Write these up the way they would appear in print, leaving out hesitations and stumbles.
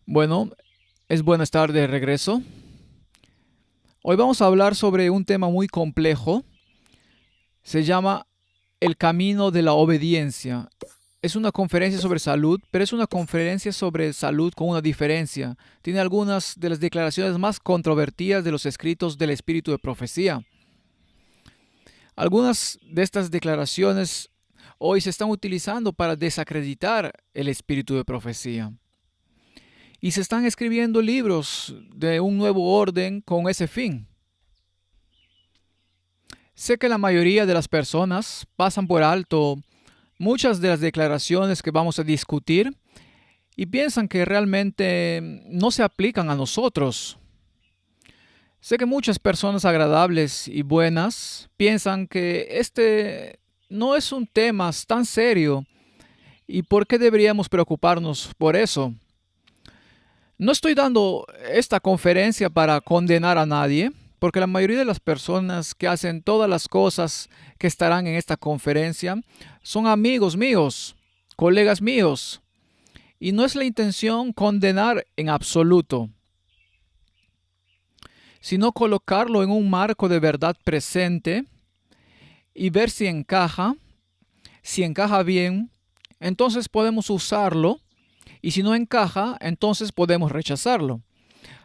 Bueno, es bueno estar de regreso. Hoy vamos a hablar sobre un tema muy complejo. Se llama El camino de la obediencia. Es una conferencia sobre salud, pero es una conferencia sobre salud con una diferencia. Tiene algunas de las declaraciones más controvertidas de los escritos del espíritu de profecía. Algunas de estas declaraciones hoy se están utilizando para desacreditar el espíritu de profecía. Y se están escribiendo libros de un nuevo orden con ese fin. Sé que la mayoría de las personas pasan por alto muchas de las declaraciones que vamos a discutir y piensan que realmente no se aplican a nosotros. Sé que muchas personas agradables y buenas piensan que este no es un tema tan serio y por qué deberíamos preocuparnos por eso. No estoy dando esta conferencia para condenar a nadie, porque la mayoría de las personas que hacen todas las cosas que estarán en esta conferencia son amigos míos, colegas míos, y no es la intención condenar en absoluto, sino colocarlo en un marco de verdad presente y ver si encaja bien, entonces podemos usarlo, y si no encaja, entonces podemos rechazarlo.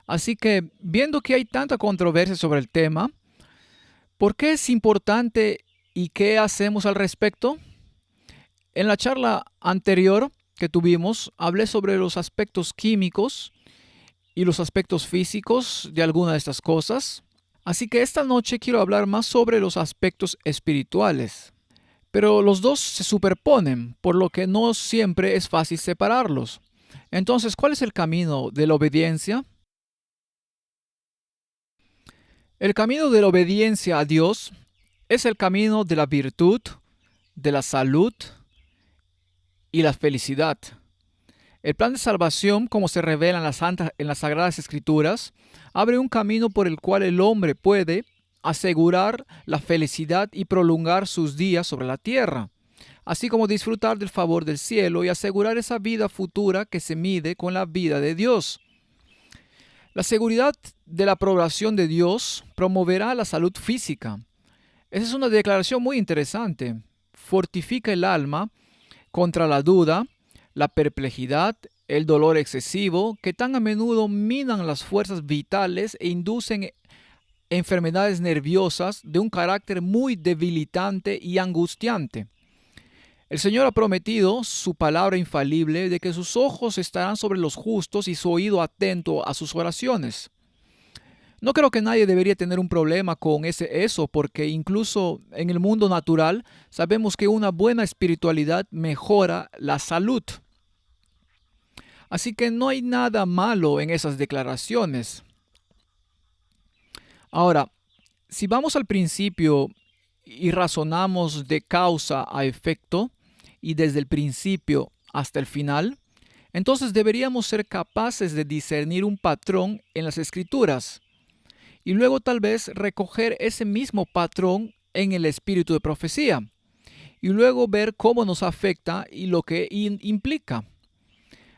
Así que, viendo que hay tanta controversia sobre el tema, ¿por qué es importante y qué hacemos al respecto? En la charla anterior que tuvimos, hablé sobre los aspectos químicos y los aspectos físicos de alguna de estas cosas. Así que esta noche quiero hablar más sobre los aspectos espirituales. Pero los dos se superponen, por lo que no siempre es fácil separarlos. Entonces, ¿cuál es el camino de la obediencia? El camino de la obediencia a Dios es el camino de la virtud, de la salud y la felicidad. El plan de salvación, como se revela en las Sagradas Escrituras, abre un camino por el cual el hombre puede asegurar la felicidad y prolongar sus días sobre la tierra, así como disfrutar del favor del cielo y asegurar esa vida futura que se mide con la vida de Dios. La seguridad de la aprobación de Dios promoverá la salud física. Esa es una declaración muy interesante. Fortifica el alma contra la duda, la perplejidad, el dolor excesivo, que tan a menudo minan las fuerzas vitales e inducen enfermedades nerviosas de un carácter muy debilitante y angustiante. El Señor ha prometido su palabra infalible de que sus ojos estarán sobre los justos y su oído atento a sus oraciones. No creo que nadie debería tener un problema con eso, porque incluso en el mundo natural sabemos que una buena espiritualidad mejora la salud. Así que no hay nada malo en esas declaraciones. Ahora, si vamos al principio y razonamos de causa a efecto y desde el principio hasta el final, entonces deberíamos ser capaces de discernir un patrón en las escrituras y luego tal vez recoger ese mismo patrón en el espíritu de profecía y luego ver cómo nos afecta y lo que implica.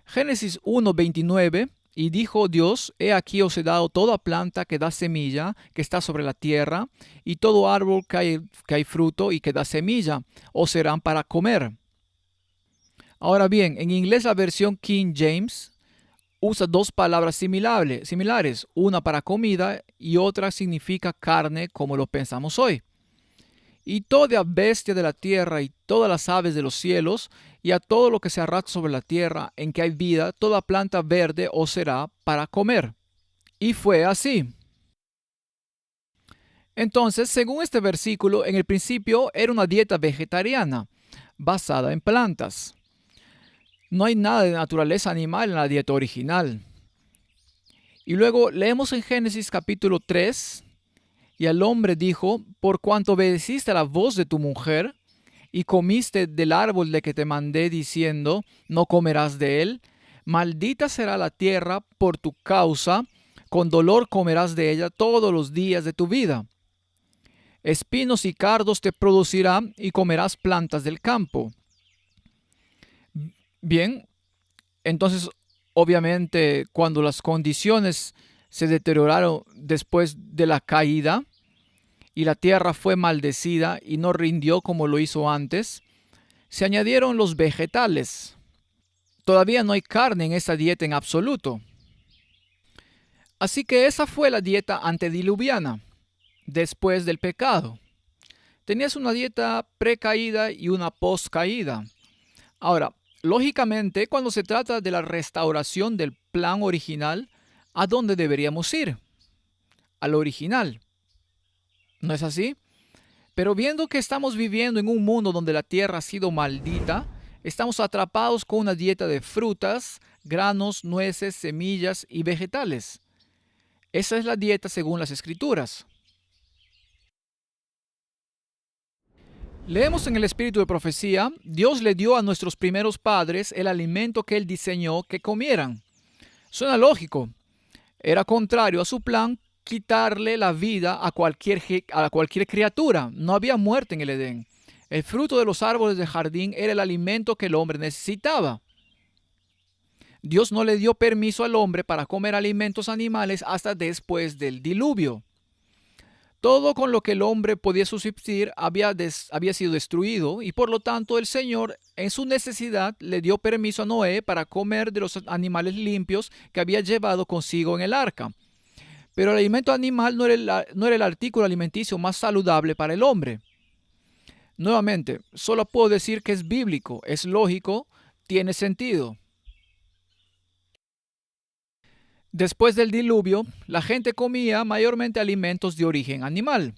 Génesis 1:29 y dijo Dios, he aquí os he dado toda planta que da semilla, que está sobre la tierra, y todo árbol que hay fruto y que da semilla, os serán para comer. Ahora bien, en inglés la versión King James usa dos palabras similares, una para comida y otra significa carne como lo pensamos hoy. Y toda bestia de la tierra y todas las aves de los cielos y a todo lo que se arrastra sobre la tierra en que hay vida, toda planta verde os será para comer. Y fue así. Entonces, según este versículo, en el principio era una dieta vegetariana basada en plantas. No hay nada de naturaleza animal en la dieta original. Y luego leemos en Génesis capítulo 3, y al hombre dijo, por cuanto obedeciste a la voz de tu mujer, y comiste del árbol de que te mandé diciendo, no comerás de él, maldita será la tierra por tu causa, con dolor comerás de ella todos los días de tu vida. Espinos y cardos te producirá y comerás plantas del campo. Bien, entonces Obviamente, cuando las condiciones se deterioraron después de la caída y la tierra fue maldecida y no rindió como lo hizo antes, se añadieron los vegetales. Todavía no hay carne en esa dieta en absoluto. Así que esa fue la dieta antediluviana, después del pecado. Tenías una dieta precaída y una poscaída. Ahora, lógicamente, cuando se trata de la restauración del plan original, ¿a dónde deberíamos ir? Al original. ¿No es así? Pero viendo que estamos viviendo en un mundo donde la tierra ha sido maldita, estamos atrapados con una dieta de frutas, granos, nueces, semillas y vegetales. Esa es la dieta según las escrituras. Leemos en el espíritu de profecía, Dios le dio a nuestros primeros padres el alimento que Él diseñó que comieran. Suena lógico. Era contrario a su plan quitarle la vida a cualquier criatura. No había muerte en el Edén. El fruto de los árboles del jardín era el alimento que el hombre necesitaba. Dios no le dio permiso al hombre para comer alimentos animales hasta después del diluvio. Todo con lo que el hombre podía subsistir había sido destruido y por lo tanto el Señor en su necesidad le dio permiso a Noé para comer de los animales limpios que había llevado consigo en el arca. Pero el alimento animal no era el artículo alimenticio más saludable para el hombre. Nuevamente, solo puedo decir que es bíblico, es lógico, tiene sentido. Después del diluvio, la gente comía mayormente alimentos de origen animal.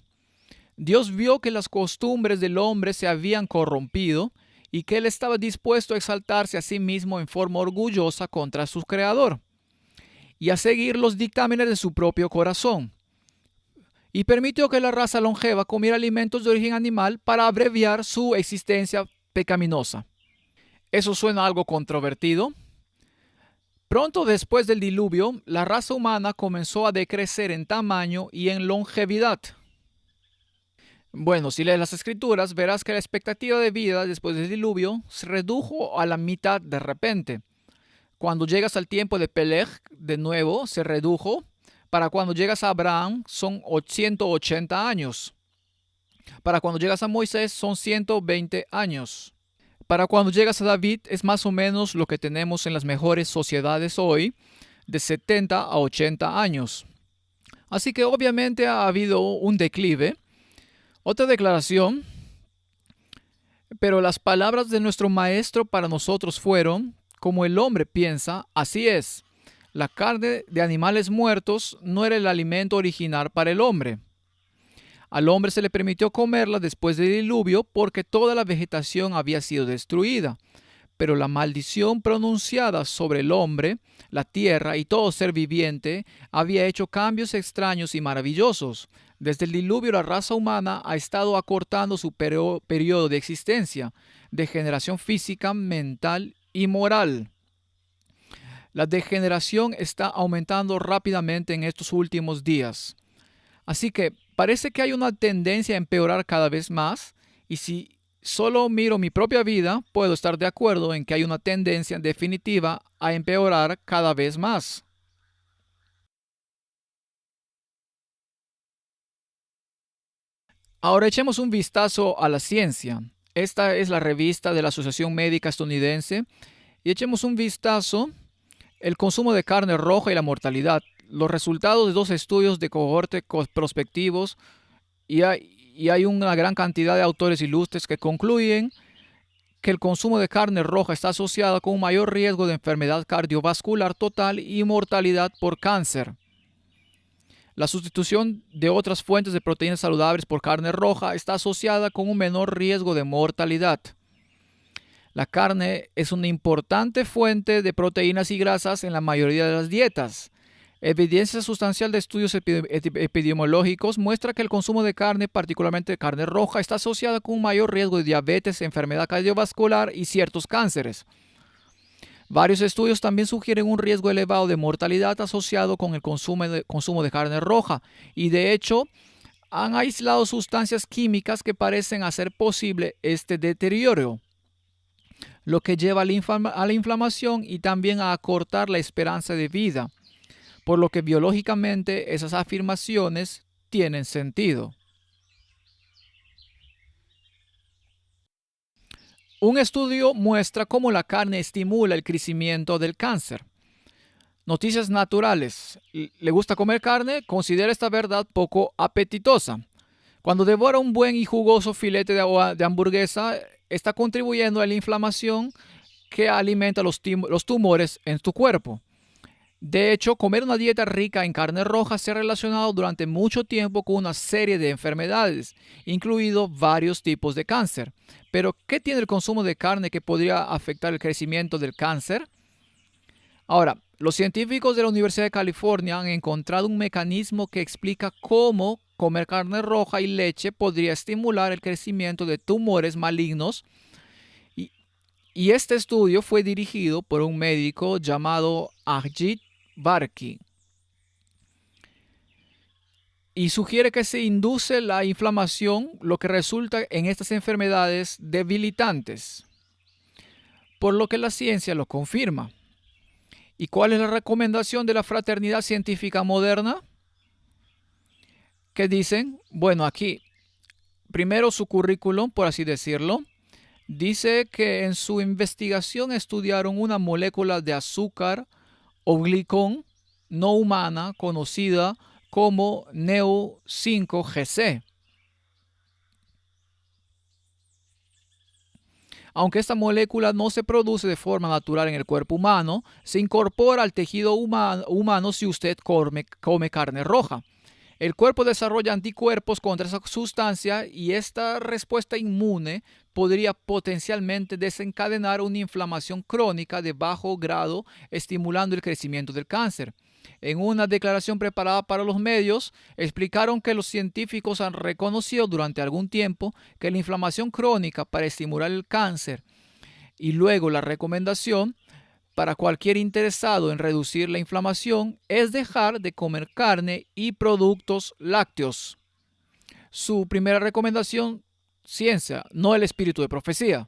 Dios vio que las costumbres del hombre se habían corrompido y que él estaba dispuesto a exaltarse a sí mismo en forma orgullosa contra su creador y a seguir los dictámenes de su propio corazón. Y permitió que la raza longeva comiera alimentos de origen animal para abreviar su existencia pecaminosa. ¿Eso suena algo controvertido? Pronto después del diluvio, la raza humana comenzó a decrecer en tamaño y en longevidad. Bueno, si lees las escrituras, verás que la expectativa de vida después del diluvio se redujo a la mitad de repente. Cuando llegas al tiempo de Peleg, de nuevo, se redujo. Para cuando llegas a Abraham, son 180 años. Para cuando llegas a Moisés, son 120 años. Para cuando llegas a David, es más o menos lo que tenemos en las mejores sociedades hoy, de 70 a 80 años. Así que obviamente ha habido un declive. Otra declaración, pero las palabras de nuestro maestro para nosotros fueron, como el hombre piensa, así es. La carne de animales muertos no era el alimento original para el hombre. Al hombre se le permitió comerla después del diluvio porque toda la vegetación había sido destruida. Pero la maldición pronunciada sobre el hombre, la tierra y todo ser viviente había hecho cambios extraños y maravillosos. Desde el diluvio la raza humana ha estado acortando su periodo de existencia, degeneración física, mental y moral. La degeneración está aumentando rápidamente en estos últimos días. Así que parece que hay una tendencia a empeorar cada vez más y si solo miro mi propia vida, puedo estar de acuerdo en que hay una tendencia definitiva a empeorar cada vez más. Ahora echemos un vistazo a la ciencia. Esta es la revista de la Asociación Médica Estadounidense y echemos un vistazo el consumo de carne roja y la mortalidad. Los resultados de dos estudios de cohorte prospectivos y hay una gran cantidad de autores ilustres que concluyen que el consumo de carne roja está asociado con un mayor riesgo de enfermedad cardiovascular total y mortalidad por cáncer. La sustitución de otras fuentes de proteínas saludables por carne roja está asociada con un menor riesgo de mortalidad. La carne es una importante fuente de proteínas y grasas en la mayoría de las dietas. Evidencia sustancial de estudios epidemiológicos muestra que el consumo de carne, particularmente de carne roja, está asociado con un mayor riesgo de diabetes, enfermedad cardiovascular y ciertos cánceres. Varios estudios también sugieren un riesgo elevado de mortalidad asociado con el consumo de carne roja y de hecho han aislado sustancias químicas que parecen hacer posible este deterioro. lo que lleva a la inflamación y también a acortar la esperanza de vida, por lo que biológicamente esas afirmaciones tienen sentido. Un estudio muestra cómo la carne estimula el crecimiento del cáncer. Noticias naturales. ¿Le gusta comer carne? Considera esta verdad poco apetitosa. Cuando devora un buen y jugoso filete de hamburguesa, está contribuyendo a la inflamación que alimenta los tumores en tu cuerpo. De hecho, comer una dieta rica en carne roja se ha relacionado durante mucho tiempo con una serie de enfermedades, incluidos varios tipos de cáncer. Pero, ¿qué tiene el consumo de carne que podría afectar el crecimiento del cáncer? Ahora, los científicos de la Universidad de California han encontrado un mecanismo que explica cómo comer carne roja y leche podría estimular el crecimiento de tumores malignos. Y este estudio fue dirigido por un médico llamado Ajit Barki y sugiere que se induce la inflamación, lo que resulta en estas enfermedades debilitantes, por lo que la ciencia lo confirma. ¿Y cuál es la recomendación de la fraternidad científica moderna? ¿Qué dicen? Bueno, aquí, primero su currículum, por así decirlo. Dice que en su investigación estudiaron una molécula de azúcar o glicón no humana conocida como Neu5Gc. Aunque esta molécula no se produce de forma natural en el cuerpo humano, se incorpora al tejido humano si usted come carne roja. El cuerpo desarrolla anticuerpos contra esa sustancia y esta respuesta inmune podría potencialmente desencadenar una inflamación crónica de bajo grado, estimulando el crecimiento del cáncer. En una declaración preparada para los medios, explicaron que los científicos han reconocido durante algún tiempo que la inflamación crónica para estimular el cáncer y luego la recomendación para cualquier interesado en reducir la inflamación es dejar de comer carne y productos lácteos. Su primera recomendación, ciencia, no el espíritu de profecía.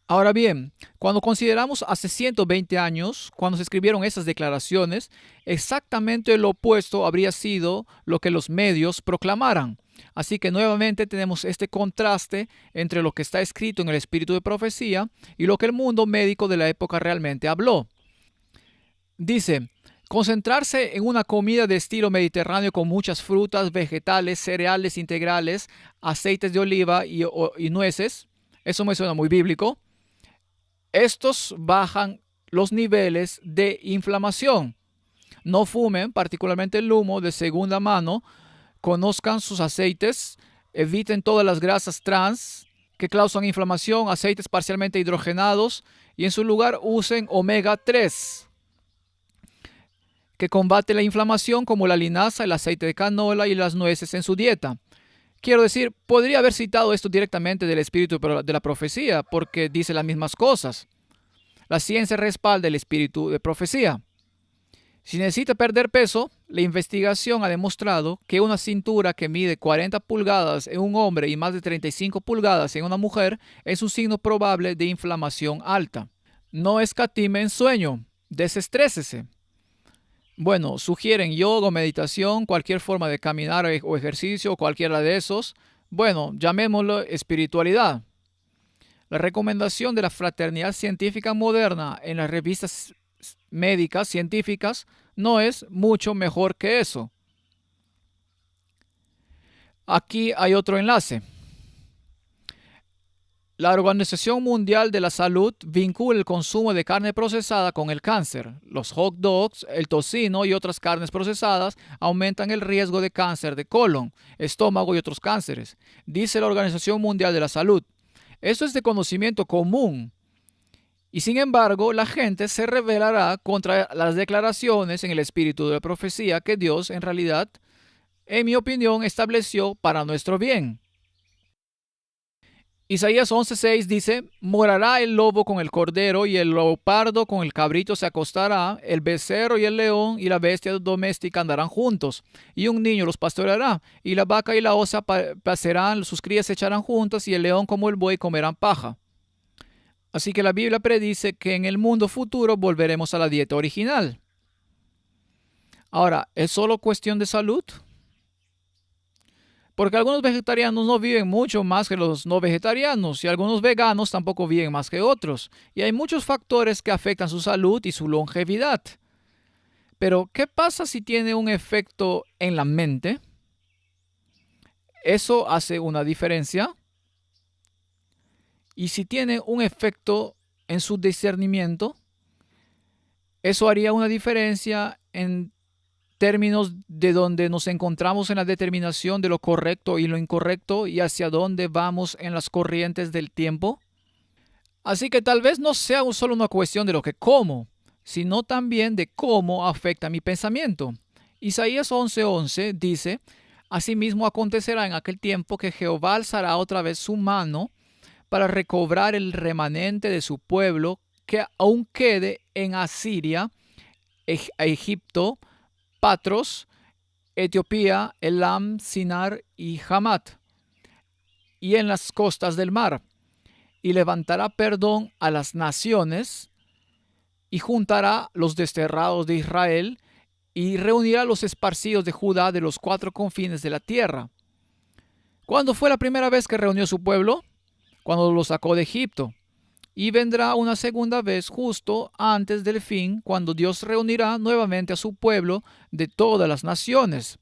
Ahora bien, cuando consideramos hace 120 años, cuando se escribieron esas declaraciones, exactamente lo opuesto habría sido lo que los medios proclamaran. Así que nuevamente tenemos este contraste entre lo que está escrito en el espíritu de profecía y lo que el mundo médico de la época realmente habló. Dice, concentrarse en una comida de estilo mediterráneo con muchas frutas, vegetales, cereales integrales, aceites de oliva y nueces, eso me suena muy bíblico. Estos bajan los niveles de inflamación. No fumen, particularmente el humo de segunda mano. Conozcan sus aceites. Eviten todas las grasas trans que causan inflamación, aceites parcialmente hidrogenados. Y en su lugar usen omega 3, que combate la inflamación, como la linaza, el aceite de canola y las nueces en su dieta. Quiero decir, podría haber citado esto directamente del espíritu de la profecía, porque dice las mismas cosas. La ciencia respalda el espíritu de profecía. Si necesita perder peso, la investigación ha demostrado que una cintura que mide 40 pulgadas en un hombre y más de 35 pulgadas en una mujer es un signo probable de inflamación alta. No escatime en sueño, desestrésese. Bueno, sugieren yoga, meditación, cualquier forma de caminar o ejercicio, cualquiera de esos. Bueno, llamémoslo espiritualidad. La recomendación de la fraternidad científica moderna en las revistas médicas científicas no es mucho mejor que eso. Aquí hay otro enlace. La Organización Mundial de la Salud vincula el consumo de carne procesada con el cáncer. Los hot dogs, el tocino y otras carnes procesadas aumentan el riesgo de cáncer de colon, estómago y otros cánceres, dice la Organización Mundial de la Salud. Esto es de conocimiento común. Y sin embargo, la gente se rebelará contra las declaraciones en el espíritu de la profecía que Dios, en realidad, en mi opinión, estableció para nuestro bien. Isaías 11:6 dice, morará el lobo con el cordero y el leopardo con el cabrito se acostará, el becerro y el león y la bestia doméstica andarán juntos, y un niño los pastoreará, y la vaca y la osa pacerán, sus crías se echarán juntas, y el león como el buey comerán paja. Así que la Biblia predice que en el mundo futuro volveremos a la dieta original. Ahora, ¿es solo cuestión de salud? Porque algunos vegetarianos no viven mucho más que los no vegetarianos y algunos veganos tampoco viven más que otros. Y hay muchos factores que afectan su salud y su longevidad. Pero, ¿qué pasa si tiene un efecto en la mente? ¿Eso hace una diferencia? Y si tiene un efecto en su discernimiento, ¿eso haría una diferencia en términos de donde nos encontramos en la determinación de lo correcto y lo incorrecto y hacia dónde vamos en las corrientes del tiempo? Así que tal vez no sea solo una cuestión de lo que como, sino también de cómo afecta mi pensamiento. Isaías 11:11 dice: Asimismo acontecerá en aquel tiempo que Jehová alzará otra vez su mano para recobrar el remanente de su pueblo que aún quede en Asiria, Egipto, Patros, Etiopía, Elam, Sinar y Hamat, y en las costas del mar, y levantará perdón a las naciones, y juntará los desterrados de Israel, y reunirá los esparcidos de Judá de los cuatro confines de la tierra. ¿Cuándo fue la primera vez que reunió su pueblo? Cuando lo sacó de Egipto. Y vendrá una segunda vez justo antes del fin, cuando Dios reunirá nuevamente a su pueblo de todas las naciones.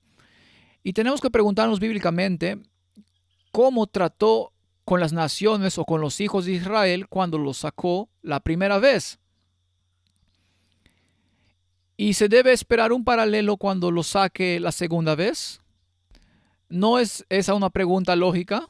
Y tenemos que preguntarnos bíblicamente cómo trató con las naciones o con los hijos de Israel cuando los sacó la primera vez. ¿Y se debe esperar un paralelo cuando los saque la segunda vez? ¿No es esa una pregunta lógica?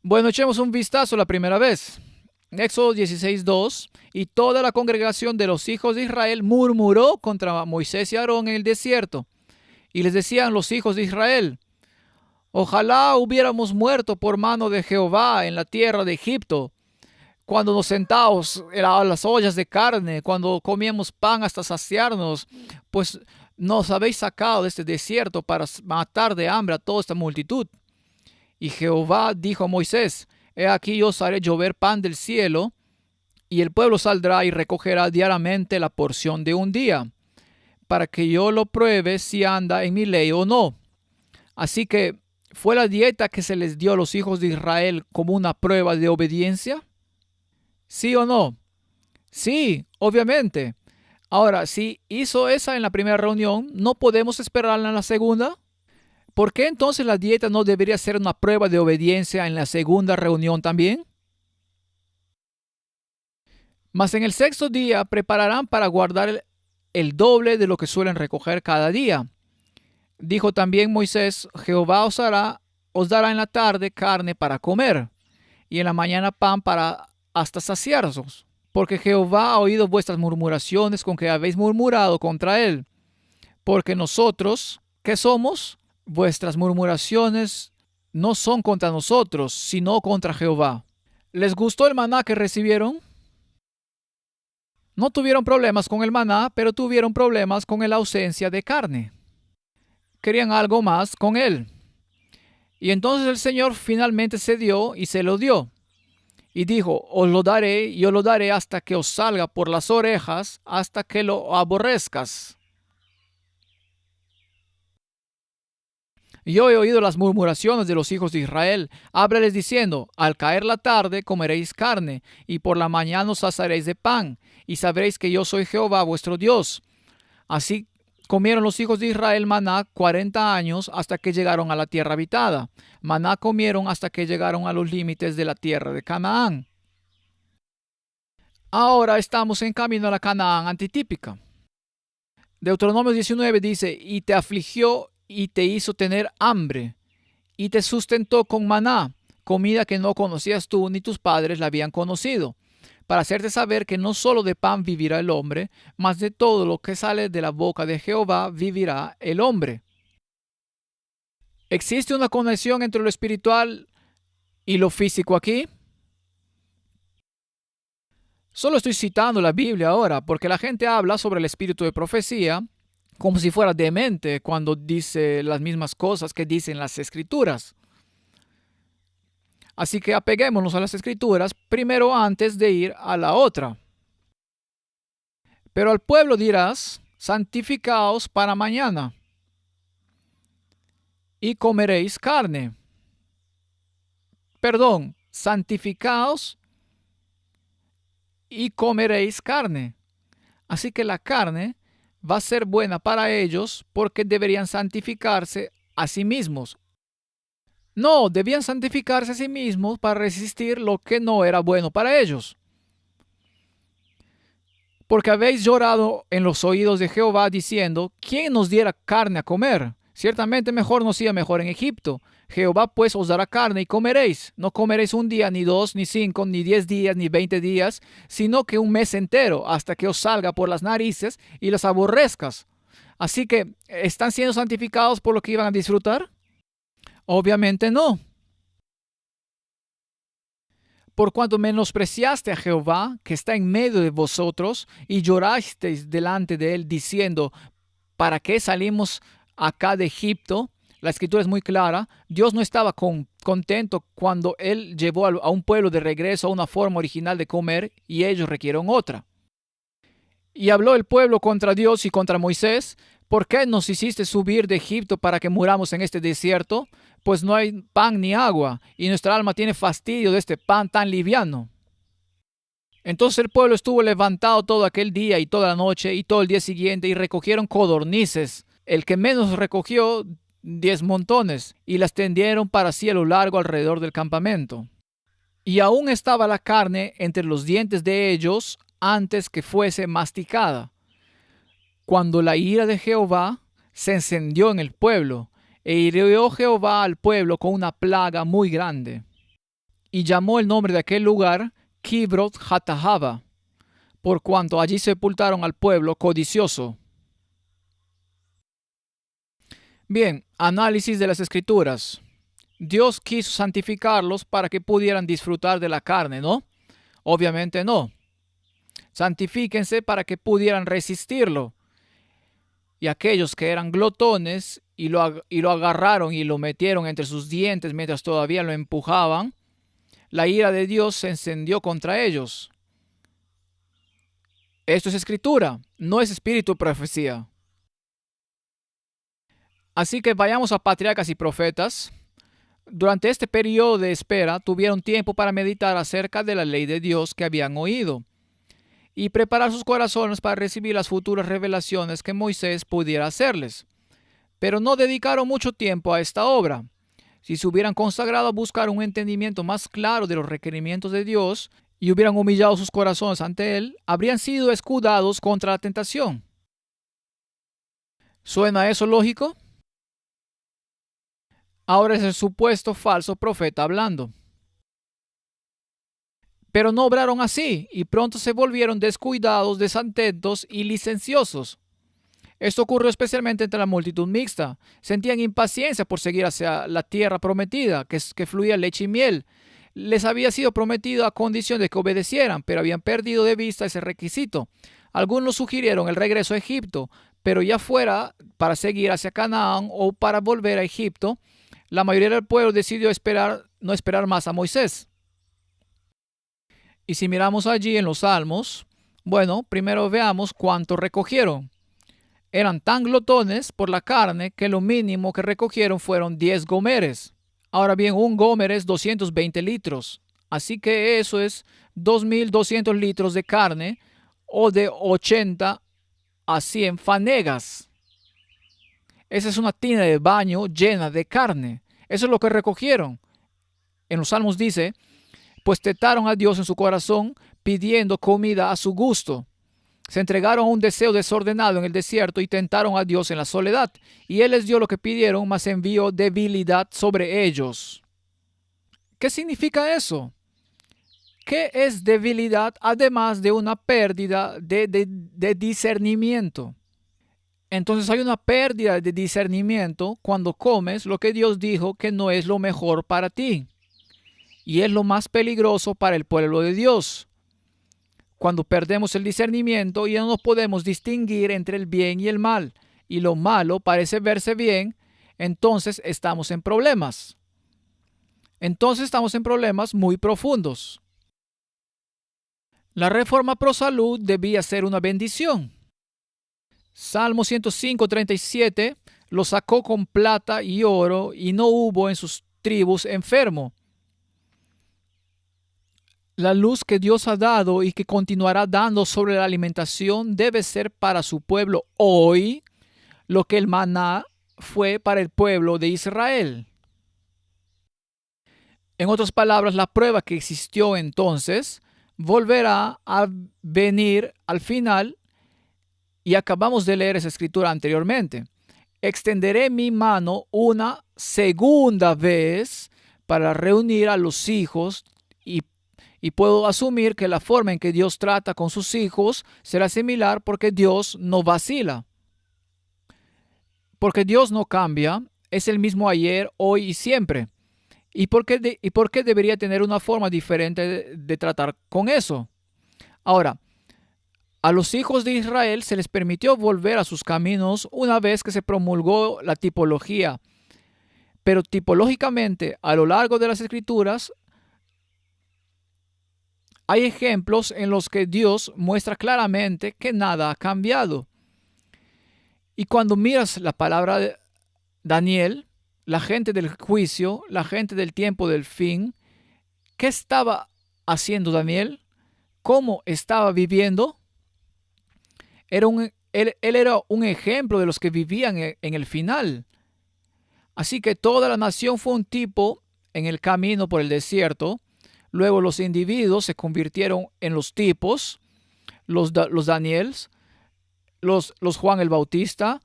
Bueno, echemos un vistazo la primera vez. Éxodo 16:2. Y toda la congregación de los hijos de Israel murmuró contra Moisés y Aarón en el desierto. Y les decían los hijos de Israel: Ojalá hubiéramos muerto por mano de Jehová en la tierra de Egipto, cuando nos sentábamos a las ollas de carne, cuando comíamos pan hasta saciarnos, pues nos habéis sacado de este desierto para matar de hambre a toda esta multitud. Y Jehová dijo a Moisés: He aquí yo os haré llover pan del cielo, y el pueblo saldrá y recogerá diariamente la porción de un día, para que yo lo pruebe si anda en mi ley o no. Así que, ¿fue la dieta que se les dio a los hijos de Israel como una prueba de obediencia? ¿Sí o no? Sí, obviamente. Ahora, si hizo esa en la primera reunión, ¿no podemos esperarla en la segunda? ¿Por qué entonces la dieta no debería ser una prueba de obediencia en la segunda reunión también? Mas en el sexto día prepararán para guardar el doble de lo que suelen recoger cada día. Dijo también Moisés: Jehová os dará en la tarde carne para comer, y en la mañana pan para hasta saciaros. Porque Jehová ha oído vuestras murmuraciones con que habéis murmurado contra él. Porque nosotros, ¿qué somos? Vuestras murmuraciones no son contra nosotros, sino contra Jehová. ¿Les gustó el maná que recibieron? No tuvieron problemas con el maná, pero tuvieron problemas con la ausencia de carne. Querían algo más con él. Y entonces el Señor finalmente cedió y se lo dio. Y dijo: Os lo daré, y yo lo daré hasta que os salga por las orejas, hasta que lo aborrezcas. Yo he oído las murmuraciones de los hijos de Israel. Háblales diciendo: Al caer la tarde comeréis carne, y por la mañana os saciaréis de pan, y sabréis que yo soy Jehová vuestro Dios. Así comieron los hijos de Israel maná 40 años hasta que llegaron a la tierra habitada. Maná comieron hasta que llegaron a los límites de la tierra de Canaán. Ahora estamos en camino a la Canaán antitípica. Deuteronomio 19 dice: Y te afligió y te hizo tener hambre, y te sustentó con maná, comida que no conocías tú ni tus padres la habían conocido, para hacerte saber que no solo de pan vivirá el hombre, mas de todo lo que sale de la boca de Jehová vivirá el hombre. ¿Existe una conexión entre lo espiritual y lo físico aquí? Solo estoy citando la Biblia ahora, porque la gente habla sobre el espíritu de profecía como si fuera demente cuando dice las mismas cosas que dicen las escrituras. Así que apeguémonos a las Escrituras primero antes de ir a la otra. Pero al pueblo dirás, santificaos para mañana, y comeréis carne. Perdón, santificaos y comeréis carne. Así que la carne va a ser buena para ellos porque deberían santificarse a sí mismos. No, debían santificarse a sí mismos para resistir lo que no era bueno para ellos. Porque habéis llorado en los oídos de Jehová diciendo, ¿quién nos diera carne a comer? Ciertamente mejor nos iba mejor en Egipto. Jehová pues os dará carne y comeréis. No comeréis un día, ni dos, ni 5, ni 10 días, ni 20 días, sino que un mes entero, hasta que os salga por las narices y las aborrezcas. Así que, ¿están siendo santificados por lo que iban a disfrutar? Obviamente no. Por cuanto menospreciaste a Jehová, que está en medio de vosotros, y llorasteis delante de él, diciendo, ¿para qué salimos acá de Egipto? La escritura es muy clara. Dios no estaba contento cuando él llevó a un pueblo de regreso a una forma original de comer y ellos requirieron otra. Y habló el pueblo contra Dios y contra Moisés. ¿Por qué nos hiciste subir de Egipto para que muramos en este desierto? Pues no hay pan ni agua, y nuestra alma tiene fastidio de este pan tan liviano. Entonces el pueblo estuvo levantado todo aquel día y toda la noche y todo el día siguiente, y recogieron codornices. El que menos recogió 10 montones, y las tendieron para sí a lo largo alrededor del campamento. Y aún estaba la carne entre los dientes de ellos antes que fuese masticada, cuando la ira de Jehová se encendió en el pueblo, e hirió Jehová al pueblo con una plaga muy grande. Y llamó el nombre de aquel lugar Kibroth Hattaavah, por cuanto allí sepultaron al pueblo codicioso. Bien, análisis de las Escrituras. Dios quiso santificarlos para que pudieran disfrutar de la carne, ¿no? Obviamente no. Santifíquense para que pudieran resistirlo. Y aquellos que eran glotones y lo agarraron y lo metieron entre sus dientes mientras todavía lo empujaban, la ira de Dios se encendió contra ellos. Esto es escritura, no es espíritu de profecía. Así que vayamos a Patriarcas y Profetas. Durante este periodo de espera tuvieron tiempo para meditar acerca de la ley de Dios que habían oído y preparar sus corazones para recibir las futuras revelaciones que Moisés pudiera hacerles. Pero no dedicaron mucho tiempo a esta obra. Si se hubieran consagrado a buscar un entendimiento más claro de los requerimientos de Dios y hubieran humillado sus corazones ante Él, habrían sido escudados contra la tentación. ¿Suena eso lógico? Ahora es el supuesto falso profeta hablando. Pero no obraron así y pronto se volvieron descuidados, desatentos y licenciosos. Esto ocurrió especialmente entre la multitud mixta. Sentían impaciencia por seguir hacia la tierra prometida, que fluía leche y miel. Les había sido prometido a condición de que obedecieran, pero habían perdido de vista ese requisito. Algunos sugirieron el regreso a Egipto, pero ya fuera para seguir hacia Canaán o para volver a Egipto, la mayoría del pueblo decidió no esperar más a Moisés. Y si miramos allí en los Salmos, bueno, primero veamos cuánto recogieron. Eran tan glotones por la carne que lo mínimo que recogieron fueron 10 gomeres. Ahora bien, un gomer es 220 litros. Así que eso es 2.200 litros de carne o de 80 a 100 fanegas. Esa es una tina de baño llena de carne. Eso es lo que recogieron. En los Salmos dice, pues tentaron a Dios en su corazón pidiendo comida a su gusto. Se entregaron a un deseo desordenado en el desierto y tentaron a Dios en la soledad. Y Él les dio lo que pidieron, mas envió debilidad sobre ellos. ¿Qué significa eso? ¿Qué es debilidad además de una pérdida de discernimiento? Entonces hay una pérdida de discernimiento cuando comes lo que Dios dijo que no es lo mejor para ti. Y es lo más peligroso para el pueblo de Dios. Cuando perdemos el discernimiento y ya no podemos distinguir entre el bien y el mal, y lo malo parece verse bien, entonces estamos en problemas. entonces estamos en problemas muy profundos. La reforma pro salud debía ser una bendición. Salmo 105:37 lo sacó con plata y oro y no hubo en sus tribus enfermo. La luz que Dios ha dado y que continuará dando sobre la alimentación debe ser para su pueblo hoy lo que el maná fue para el pueblo de Israel. En otras palabras, la prueba que existió entonces volverá a venir al final, y acabamos de leer esa escritura anteriormente. Extenderé mi mano una segunda vez para reunir a los hijos y puedo asumir que la forma en que Dios trata con sus hijos será similar porque Dios no vacila. Porque Dios no cambia, es el mismo ayer, hoy y siempre. ¿Y por qué debería tener una forma diferente de tratar con eso? Ahora, a los hijos de Israel se les permitió volver a sus caminos una vez que se promulgó la tipología. Pero tipológicamente, a lo largo de las Escrituras, hay ejemplos en los que Dios muestra claramente que nada ha cambiado. Y cuando miras la palabra de Daniel, la gente del juicio, la gente del tiempo del fin, ¿qué estaba haciendo Daniel? ¿Cómo estaba viviendo? Él era un ejemplo de los que vivían en el final. Así que toda la nación fue un tipo en el camino por el desierto. Luego los individuos se convirtieron en los tipos, los Daniels, los Juan el Bautista,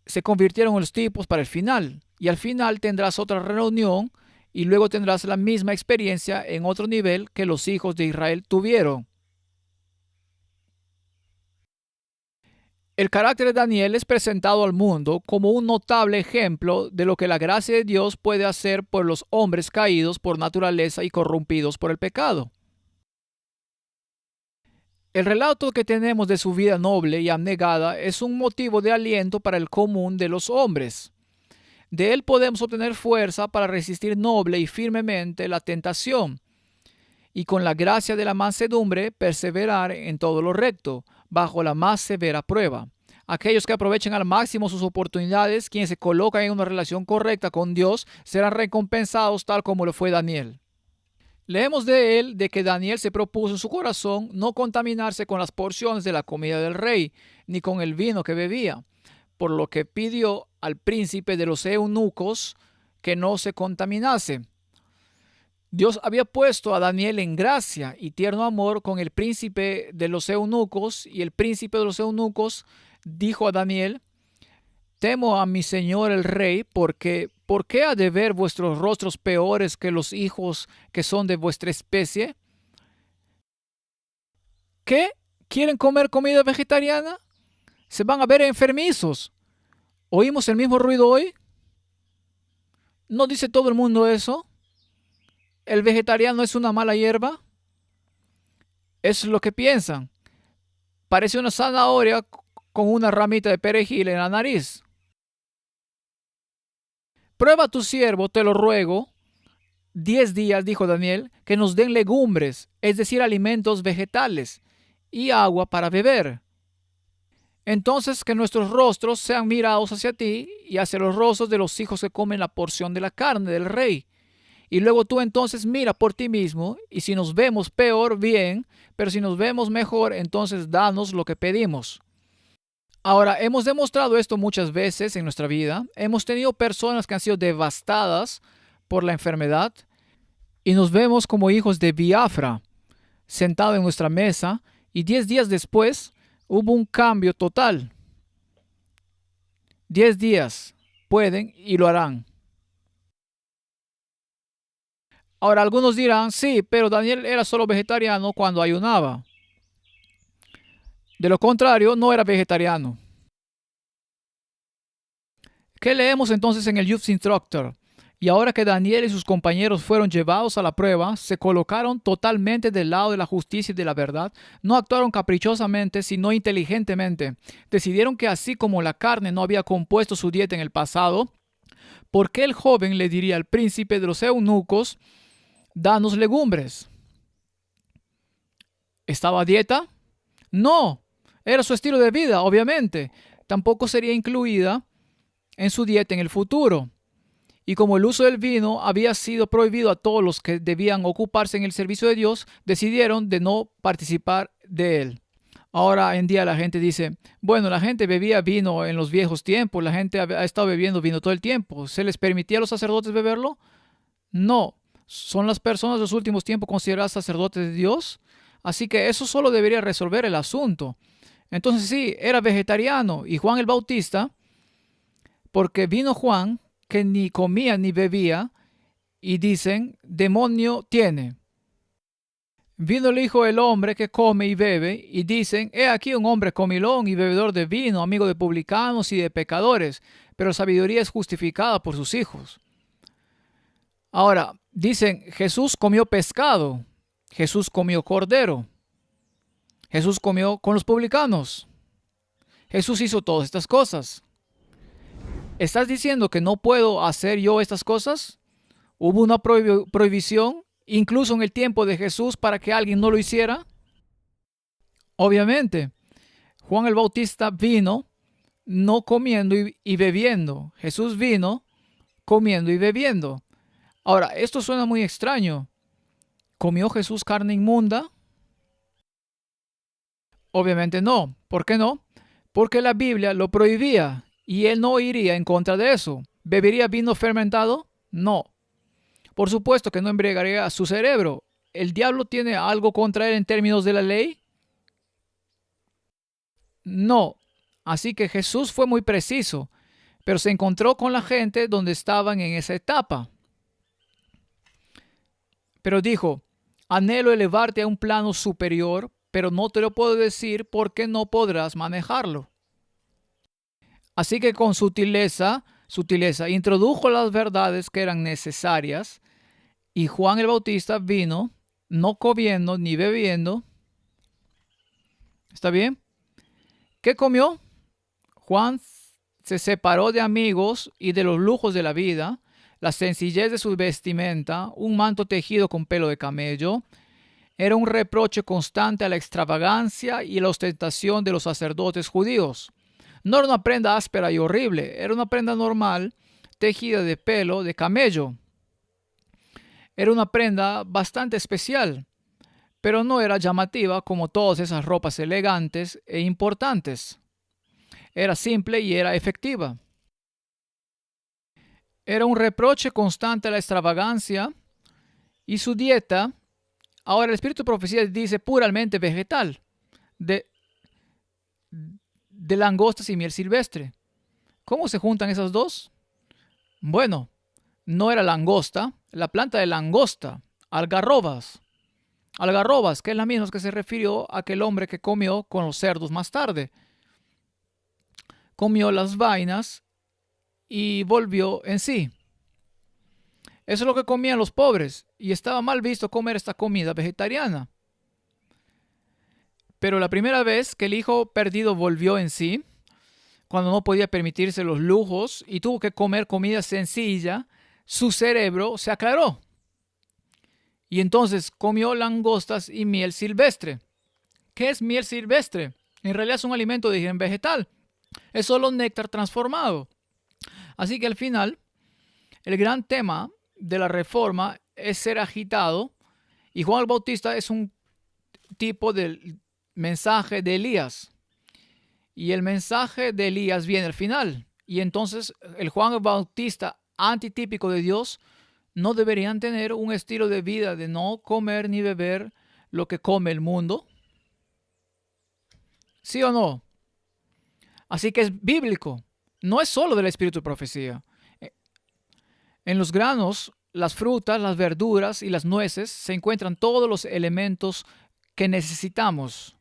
se convirtieron en los tipos para el final. Y al final tendrás otra reunión y luego tendrás la misma experiencia en otro nivel que los hijos de Israel tuvieron. El carácter de Daniel es presentado al mundo como un notable ejemplo de lo que la gracia de Dios puede hacer por los hombres caídos por naturaleza y corrompidos por el pecado. El relato que tenemos de su vida noble y abnegada es un motivo de aliento para el común de los hombres. De él podemos obtener fuerza para resistir noble y firmemente la tentación, y con la gracia de la mansedumbre perseverar en todo lo recto, bajo la más severa prueba. Aquellos que aprovechen al máximo sus oportunidades, quienes se colocan en una relación correcta con Dios, serán recompensados tal como lo fue Daniel. Leemos de él de que Daniel se propuso en su corazón no contaminarse con las porciones de la comida del rey, ni con el vino que bebía, por lo que pidió al príncipe de los eunucos que no se contaminase. Dios había puesto a Daniel en gracia y tierno amor con el príncipe de los eunucos, y el príncipe de los eunucos dijo a Daniel: temo a mi señor el rey, porque ¿por qué ha de ver vuestros rostros peores que los hijos que son de vuestra especie? ¿Qué? ¿Quieren comer comida vegetariana? Se van a ver enfermizos. ¿Oímos el mismo ruido hoy? ¿No dice todo el mundo eso? ¿El vegetariano es una mala hierba? Eso es lo que piensan. Parece una zanahoria con una ramita de perejil en la nariz. Prueba a tu siervo, te lo ruego, 10 días, dijo Daniel, que nos den legumbres, es decir, alimentos vegetales, y agua para beber. Entonces que nuestros rostros sean mirados hacia ti y hacia los rostros de los hijos que comen la porción de la carne del rey. Y luego tú entonces mira por ti mismo, y si nos vemos peor, bien, pero si nos vemos mejor, entonces danos lo que pedimos. Ahora, hemos demostrado esto muchas veces en nuestra vida. Hemos tenido personas que han sido devastadas por la enfermedad y nos vemos como hijos de Biafra, sentados en nuestra mesa, y 10 días después hubo un cambio total. 10 días pueden y lo harán. Ahora, algunos dirán, sí, pero Daniel era solo vegetariano cuando ayunaba. De lo contrario, no era vegetariano. ¿Qué leemos entonces en el Youth Instructor? Y ahora que Daniel y sus compañeros fueron llevados a la prueba, se colocaron totalmente del lado de la justicia y de la verdad, no actuaron caprichosamente, sino inteligentemente. Decidieron que así como la carne no había compuesto su dieta en el pasado, ¿Por qué el joven le diría al príncipe de los eunucos, danos legumbres? ¿Estaba a dieta? No, era su estilo de vida, obviamente. Tampoco sería incluida en su dieta en el futuro. Y como el uso del vino había sido prohibido a todos los que debían ocuparse en el servicio de Dios, decidieron de no participar de él. Ahora en día la gente dice, bueno, la gente bebía vino en los viejos tiempos, la gente ha estado bebiendo vino todo el tiempo. ¿Se les permitía a los sacerdotes beberlo? No. ¿Son las personas de los últimos tiempos consideradas sacerdotes de Dios? Así que eso solo debería resolver el asunto. Entonces sí, era vegetariano. Y Juan el Bautista, porque vino Juan, que ni comía ni bebía, y dicen, demonio tiene. Vino el Hijo del Hombre que come y bebe, y dicen, he aquí un hombre comilón y bebedor de vino, amigo de publicanos y de pecadores, pero la sabiduría es justificada por sus hijos. Ahora, dicen, Jesús comió pescado, Jesús comió cordero, Jesús comió con los publicanos, Jesús hizo todas estas cosas. ¿Estás diciendo que no puedo hacer yo estas cosas? ¿Hubo una prohibición, incluso en el tiempo de Jesús, para que alguien no lo hiciera? Obviamente, Juan el Bautista vino no comiendo y bebiendo. Jesús vino comiendo y bebiendo. Ahora, esto suena muy extraño. ¿Comió Jesús carne inmunda? Obviamente no. ¿Por qué no? Porque la Biblia lo prohibía y él no iría en contra de eso. ¿Bebería vino fermentado? No. Por supuesto que no embriagaría a su cerebro. ¿El diablo tiene algo contra él en términos de la ley? No. Así que Jesús fue muy preciso, pero se encontró con la gente donde estaban en esa etapa. Pero dijo, anhelo elevarte a un plano superior, pero no te lo puedo decir porque no podrás manejarlo. Así que con sutileza, introdujo las verdades que eran necesarias, y Juan el Bautista vino, no comiendo ni bebiendo. ¿Está bien? ¿Qué comió? Juan se separó de amigos y de los lujos de la vida, la sencillez de su vestimenta, un manto tejido con pelo de camello. Era un reproche constante a la extravagancia y la ostentación de los sacerdotes judíos. No era una prenda áspera y horrible, era una prenda normal, tejida de pelo de camello. Era una prenda bastante especial, pero no era llamativa como todas esas ropas elegantes e importantes. Era simple y era efectiva. Era un reproche constante a la extravagancia y su dieta. Ahora el espíritu de profecía dice puramente vegetal, de langostas y miel silvestre. ¿Cómo se juntan esas dos? Bueno, no era langosta, la planta de langosta, algarrobas. Algarrobas, que es la misma que se refirió a aquel hombre que comió con los cerdos más tarde. Comió las vainas y volvió en sí. Eso es lo que comían los pobres y estaba mal visto comer esta comida vegetariana. Pero la primera vez que el hijo perdido volvió en sí, cuando no podía permitirse los lujos y tuvo que comer comida sencilla, su cerebro se aclaró. Y entonces comió langostas y miel silvestre. ¿Qué es miel silvestre? En realidad es un alimento de origen vegetal. Es solo néctar transformado. Así que al final, el gran tema de la reforma es ser agitado. Y Juan el Bautista es un tipo del mensaje de Elías. Y el mensaje de Elías viene al final. Y entonces el Juan el Bautista antitípico de Dios no deberían tener un estilo de vida de no comer ni beber lo que come el mundo. ¿Sí o no? Así que es bíblico. No es solo del espíritu de profecía. En los granos, las frutas, las verduras y las nueces se encuentran todos los elementos que necesitamos.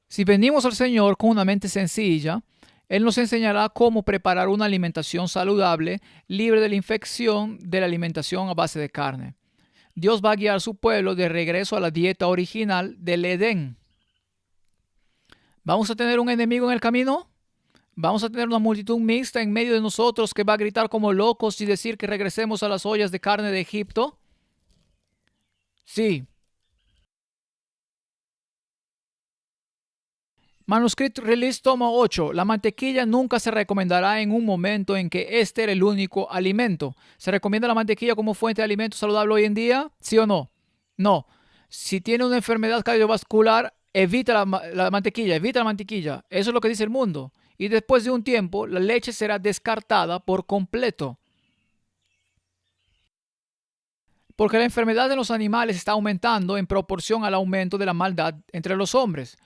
Si venimos al Señor con una mente sencilla, Él nos enseñará cómo preparar una alimentación saludable, libre de la infección de la alimentación a base de carne. Dios va a guiar a su pueblo de regreso a la dieta original del Edén. ¿Vamos a tener un enemigo en el camino? Vamos a tener una multitud mixta en medio de nosotros que va a gritar como locos y decir que regresemos a las ollas de carne de Egipto. Sí. Manuscrito Release tomo 8. La mantequilla nunca se recomendará en un momento en que este era el único alimento. ¿Se recomienda la mantequilla como fuente de alimento saludable hoy en día? ¿Sí o no? No. Si tiene una enfermedad cardiovascular, evita la mantequilla, evita la mantequilla. Eso es lo que dice el mundo. Y después de un tiempo, la leche será descartada por completo. Porque la enfermedad en los animales está aumentando en proporción al aumento de la maldad entre los hombres.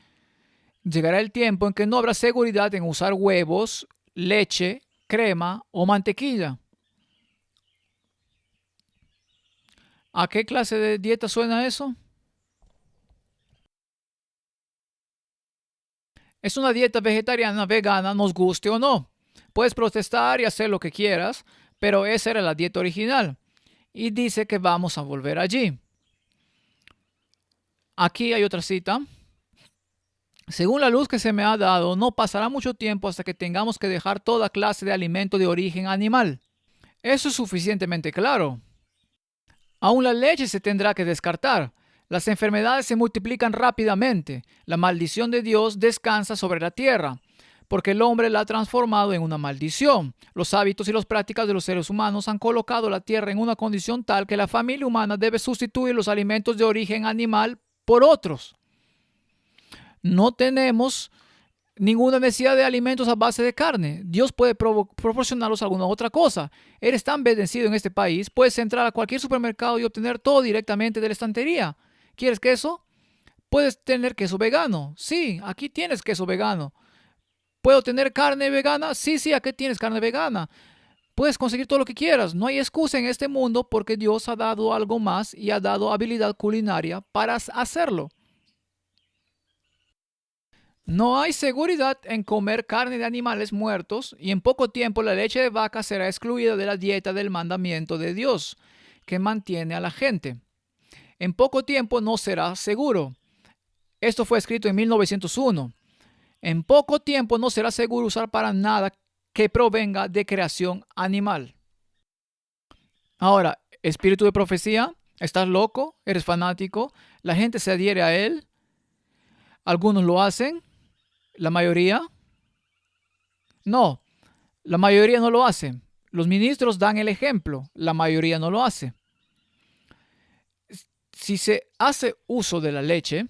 Llegará el tiempo en que no habrá seguridad en usar huevos, leche, crema o mantequilla. ¿A qué clase de dieta suena eso? Es una dieta vegetariana, vegana, nos guste o no. Puedes protestar y hacer lo que quieras, pero esa era la dieta original. Y dice que vamos a volver allí. Aquí hay otra cita. Según la luz que se me ha dado, no pasará mucho tiempo hasta que tengamos que dejar toda clase de alimento de origen animal. Eso es suficientemente claro. Aún la leche se tendrá que descartar. Las enfermedades se multiplican rápidamente. La maldición de Dios descansa sobre la tierra, porque el hombre la ha transformado en una maldición. Los hábitos y las prácticas de los seres humanos han colocado la tierra en una condición tal que la familia humana debe sustituir los alimentos de origen animal por otros. No tenemos ninguna necesidad de alimentos a base de carne. Dios puede proporcionarlos alguna otra cosa. Eres tan bendecido en este país, puedes entrar a cualquier supermercado y obtener todo directamente de la estantería. ¿Quieres queso? Puedes tener queso vegano. Sí, aquí tienes queso vegano. ¿Puedo tener carne vegana? Sí, aquí tienes carne vegana. Puedes conseguir todo lo que quieras. No hay excusa en este mundo porque Dios ha dado algo más y ha dado habilidad culinaria para hacerlo. No hay seguridad en comer carne de animales muertos y en poco tiempo la leche de vaca será excluida de la dieta del mandamiento de Dios que mantiene a la gente. En poco tiempo no será seguro. Esto fue escrito en 1901. En poco tiempo no será seguro usar para nada que provenga de creación animal. Ahora, espíritu de profecía, ¿estás loco? ¿Eres fanático? ¿La gente se adhiere a él? ¿Algunos lo hacen? ¿La mayoría? No, la mayoría no lo hace. Los ministros dan el ejemplo, la mayoría no lo hace. Si se hace uso de la leche,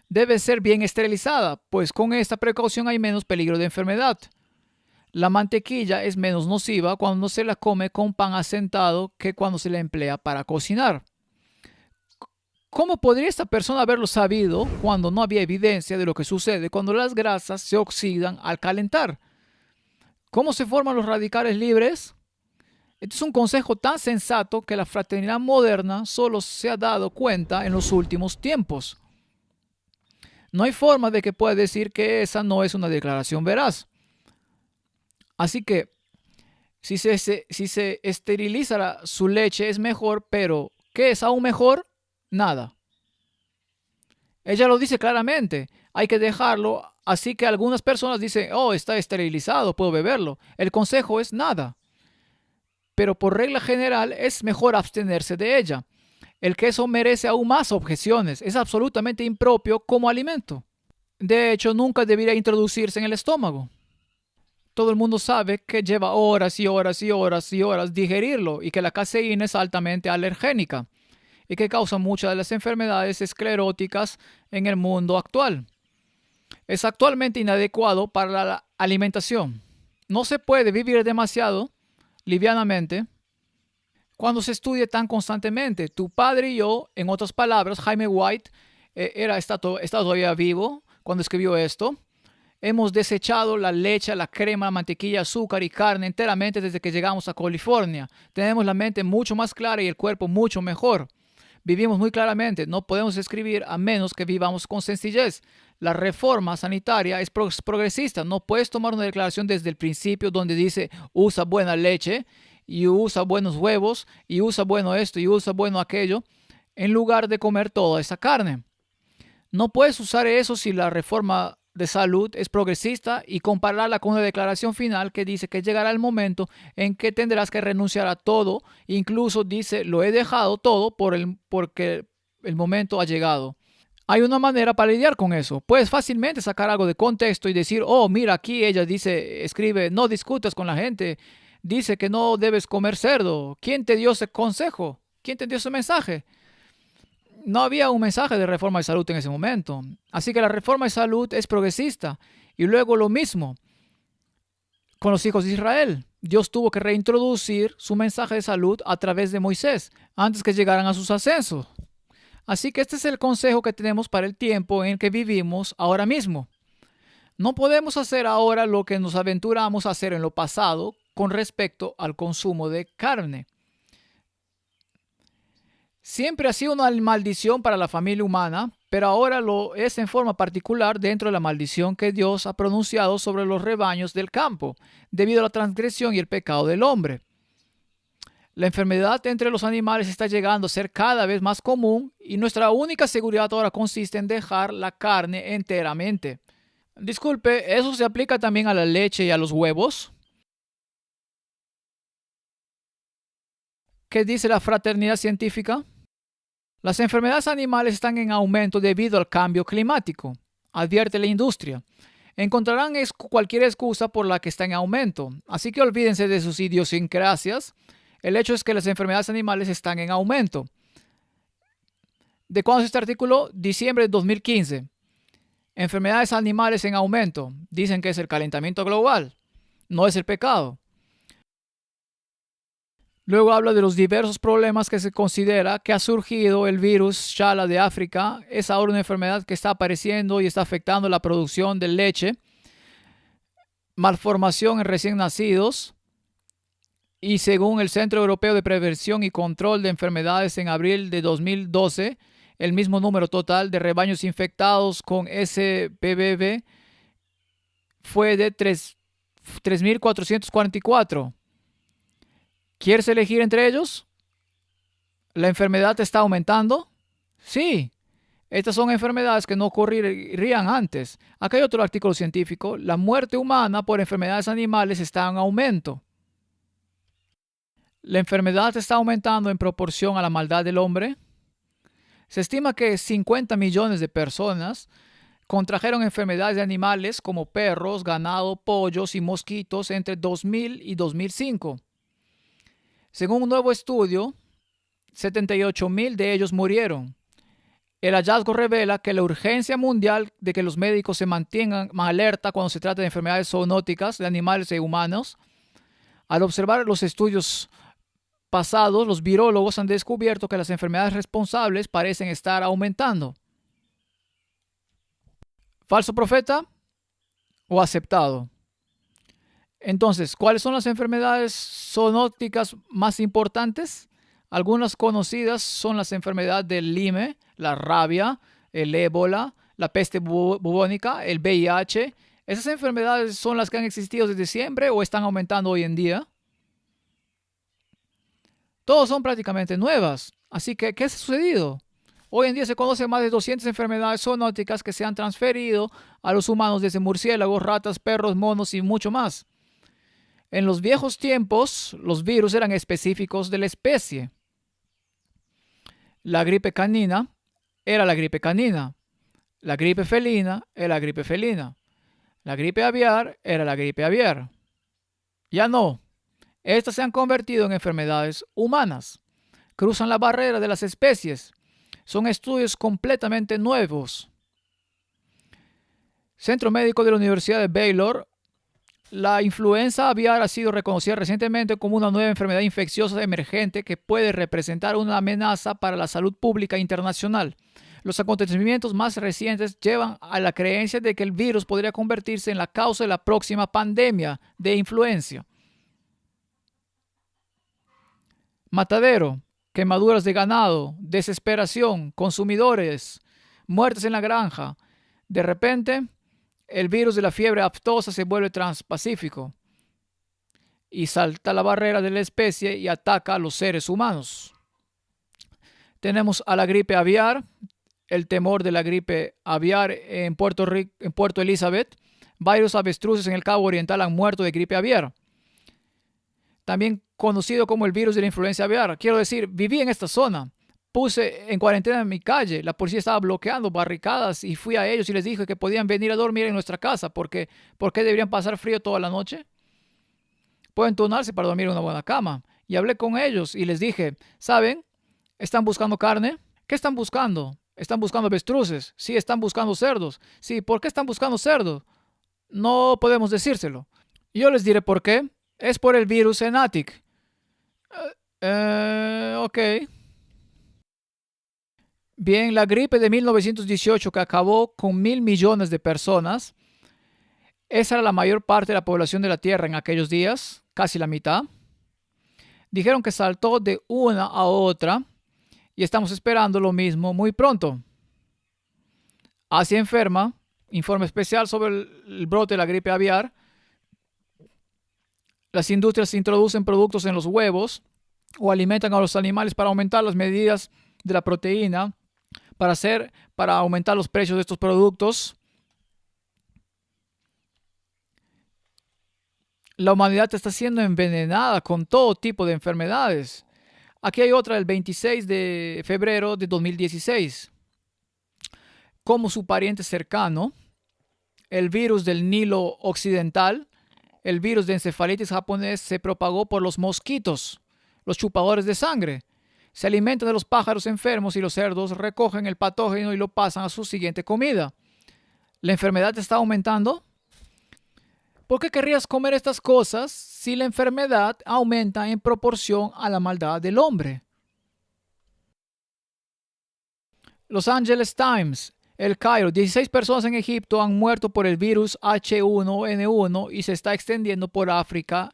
debe ser bien esterilizada, pues con esta precaución hay menos peligro de enfermedad. La mantequilla es menos nociva cuando se la come con pan asentado que cuando se la emplea para cocinar. ¿Cómo podría esta persona haberlo sabido cuando no había evidencia de lo que sucede cuando las grasas se oxidan al calentar? ¿Cómo se forman los radicales libres? Este es un consejo tan sensato que la fraternidad moderna solo se ha dado cuenta en los últimos tiempos. No hay forma de que pueda decir que esa no es una declaración veraz. Así que, si se esteriliza su leche es mejor, pero ¿qué es aún mejor? Nada. Ella lo dice claramente, hay que dejarlo, así que algunas personas dicen, oh, está esterilizado, puedo beberlo. El consejo es nada. Pero por regla general es mejor abstenerse de ella. El queso merece aún más objeciones, es absolutamente impropio como alimento. De hecho, nunca debería introducirse en el estómago. Todo el mundo sabe que lleva horas y horas y horas y horas digerirlo y que la caseína es altamente alergénica y que causa muchas de las enfermedades escleróticas en el mundo actual. Es actualmente inadecuado para la alimentación. No se puede vivir demasiado livianamente cuando se estudia tan constantemente. Tu padre y yo, en otras palabras, Jaime White, está todavía vivo cuando escribió esto. Hemos desechado la leche, la crema, la mantequilla, azúcar y carne enteramente desde que llegamos a California. Tenemos la mente mucho más clara y el cuerpo mucho mejor. Vivimos muy claramente, no podemos escribir a menos que vivamos con sencillez. La reforma sanitaria es progresista. No puedes tomar una declaración desde el principio donde dice usa buena leche y usa buenos huevos y usa bueno esto y usa bueno aquello en lugar de comer toda esa carne. No puedes usar eso si la reforma de salud es progresista y compararla con una declaración final que dice que llegará el momento en que tendrás que renunciar a todo. Incluso dice, lo he dejado todo porque el momento ha llegado. Hay una manera para lidiar con eso. Puedes fácilmente sacar algo de contexto y decir, oh, mira, aquí ella dice, escribe, no discutas con la gente. Dice que no debes comer cerdo. ¿Quién te dio ese consejo? ¿Quién te dio ese mensaje? No había un mensaje de reforma de salud en ese momento. Así que la reforma de salud es progresista. Y luego lo mismo con los hijos de Israel. Dios tuvo que reintroducir su mensaje de salud a través de Moisés antes que llegaran a sus ascensos. Así que este es el consejo que tenemos para el tiempo en el que vivimos ahora mismo. No podemos hacer ahora lo que nos aventuramos a hacer en lo pasado con respecto al consumo de carne. Siempre ha sido una maldición para la familia humana, pero ahora lo es en forma particular dentro de la maldición que Dios ha pronunciado sobre los rebaños del campo, debido a la transgresión y el pecado del hombre. La enfermedad entre los animales está llegando a ser cada vez más común y nuestra única seguridad ahora consiste en dejar la carne enteramente. Disculpe, ¿eso se aplica también a la leche y a los huevos? ¿Qué dice la fraternidad científica? Las enfermedades animales están en aumento debido al cambio climático, advierte la industria. Encontrarán cualquier excusa por la que está en aumento, así que olvídense de sus idiosincrasias. El hecho es que las enfermedades animales están en aumento. ¿De cuándo es este artículo? Diciembre de 2015. Enfermedades animales en aumento. Dicen que es el calentamiento global, no es el pecado. Luego habla de los diversos problemas que se considera que ha surgido el virus Shala de África. Es ahora una enfermedad que está apareciendo y está afectando la producción de leche, malformación en recién nacidos. Y según el Centro Europeo de Prevención y Control de Enfermedades en abril de 2012, el mismo número total de rebaños infectados con SPVB fue de 3.444. ¿Quieres elegir entre ellos? ¿La enfermedad está aumentando? Sí. Estas son enfermedades que no ocurrirían antes. Acá hay otro artículo científico. La muerte humana por enfermedades animales está en aumento. ¿La enfermedad está aumentando en proporción a la maldad del hombre? Se estima que 50 millones de personas contrajeron enfermedades de animales como perros, ganado, pollos y mosquitos entre 2000 y 2005. Según un nuevo estudio, 78,000 de ellos murieron. El hallazgo revela que la urgencia mundial de que los médicos se mantengan alerta cuando se trata de enfermedades zoonóticas de animales y humanos. Al observar los estudios pasados, los virólogos han descubierto que las enfermedades responsables parecen estar aumentando. ¿Falso profeta o aceptado? Entonces, ¿cuáles son las enfermedades zoonóticas más importantes? Algunas conocidas son las enfermedades del Lyme, la rabia, el ébola, la peste bubónica, el VIH. ¿Esas enfermedades son las que han existido desde siempre o están aumentando hoy en día? Todas son prácticamente nuevas. Así que, ¿qué ha sucedido? Hoy en día se conocen más de 200 enfermedades zoonóticas que se han transferido a los humanos desde murciélagos, ratas, perros, monos y mucho más. En los viejos tiempos, los virus eran específicos de la especie. La gripe canina era la gripe canina. La gripe felina era la gripe felina. La gripe aviar era la gripe aviar. Ya no. Estas se han convertido en enfermedades humanas. Cruzan la barrera de las especies. Son estudios completamente nuevos. Centro Médico de la Universidad de Baylor. La influenza aviar ha sido reconocida recientemente como una nueva enfermedad infecciosa emergente que puede representar una amenaza para la salud pública internacional. Los acontecimientos más recientes llevan a la creencia de que el virus podría convertirse en la causa de la próxima pandemia de influenza. Matadero, quemaduras de ganado, desesperación, consumidores, muertes en la granja. De repente, el virus de la fiebre aftosa se vuelve transpacífico y salta la barrera de la especie y ataca a los seres humanos. Tenemos a la gripe aviar, el temor de la gripe aviar en Puerto Elizabeth. Varios avestruces en el Cabo Oriental han muerto de gripe aviar, también conocido como el virus de la influenza aviar. Quiero decir, viví en esta zona. Puse en cuarentena en mi calle. La policía estaba bloqueando barricadas y fui a ellos y les dije que podían venir a dormir en nuestra casa. ¿Por qué deberían pasar frío toda la noche? Pueden turnarse para dormir en una buena cama. Y hablé con ellos y les dije, ¿saben? ¿Están buscando carne? ¿Qué están buscando? ¿Están buscando avestruces? Sí, están buscando cerdos. Sí, ¿por qué están buscando cerdos? No podemos decírselo. Yo les diré por qué. Es por el virus Enatic. Ok. Bien, la gripe de 1918 que acabó con 1.000 millones de personas. Esa era la mayor parte de la población de la Tierra en aquellos días, casi la mitad. Dijeron que saltó de una a otra y estamos esperando lo mismo muy pronto. Asia enferma, informe especial sobre el brote de la gripe aviar. Las industrias introducen productos en los huevos o alimentan a los animales para aumentar las medidas de la proteína, para aumentar los precios de estos productos. La humanidad está siendo envenenada con todo tipo de enfermedades. Aquí hay otra del 26 de febrero de 2016. Como su pariente cercano, el virus del Nilo Occidental, el virus de encefalitis japonés se propagó por los mosquitos, los chupadores de sangre. Se alimentan de los pájaros enfermos y los cerdos recogen el patógeno y lo pasan a su siguiente comida. ¿La enfermedad está aumentando? ¿Por qué querrías comer estas cosas si la enfermedad aumenta en proporción a la maldad del hombre? Los Angeles Times, El Cairo, 16 personas en Egipto han muerto por el virus H1N1 y se está extendiendo por África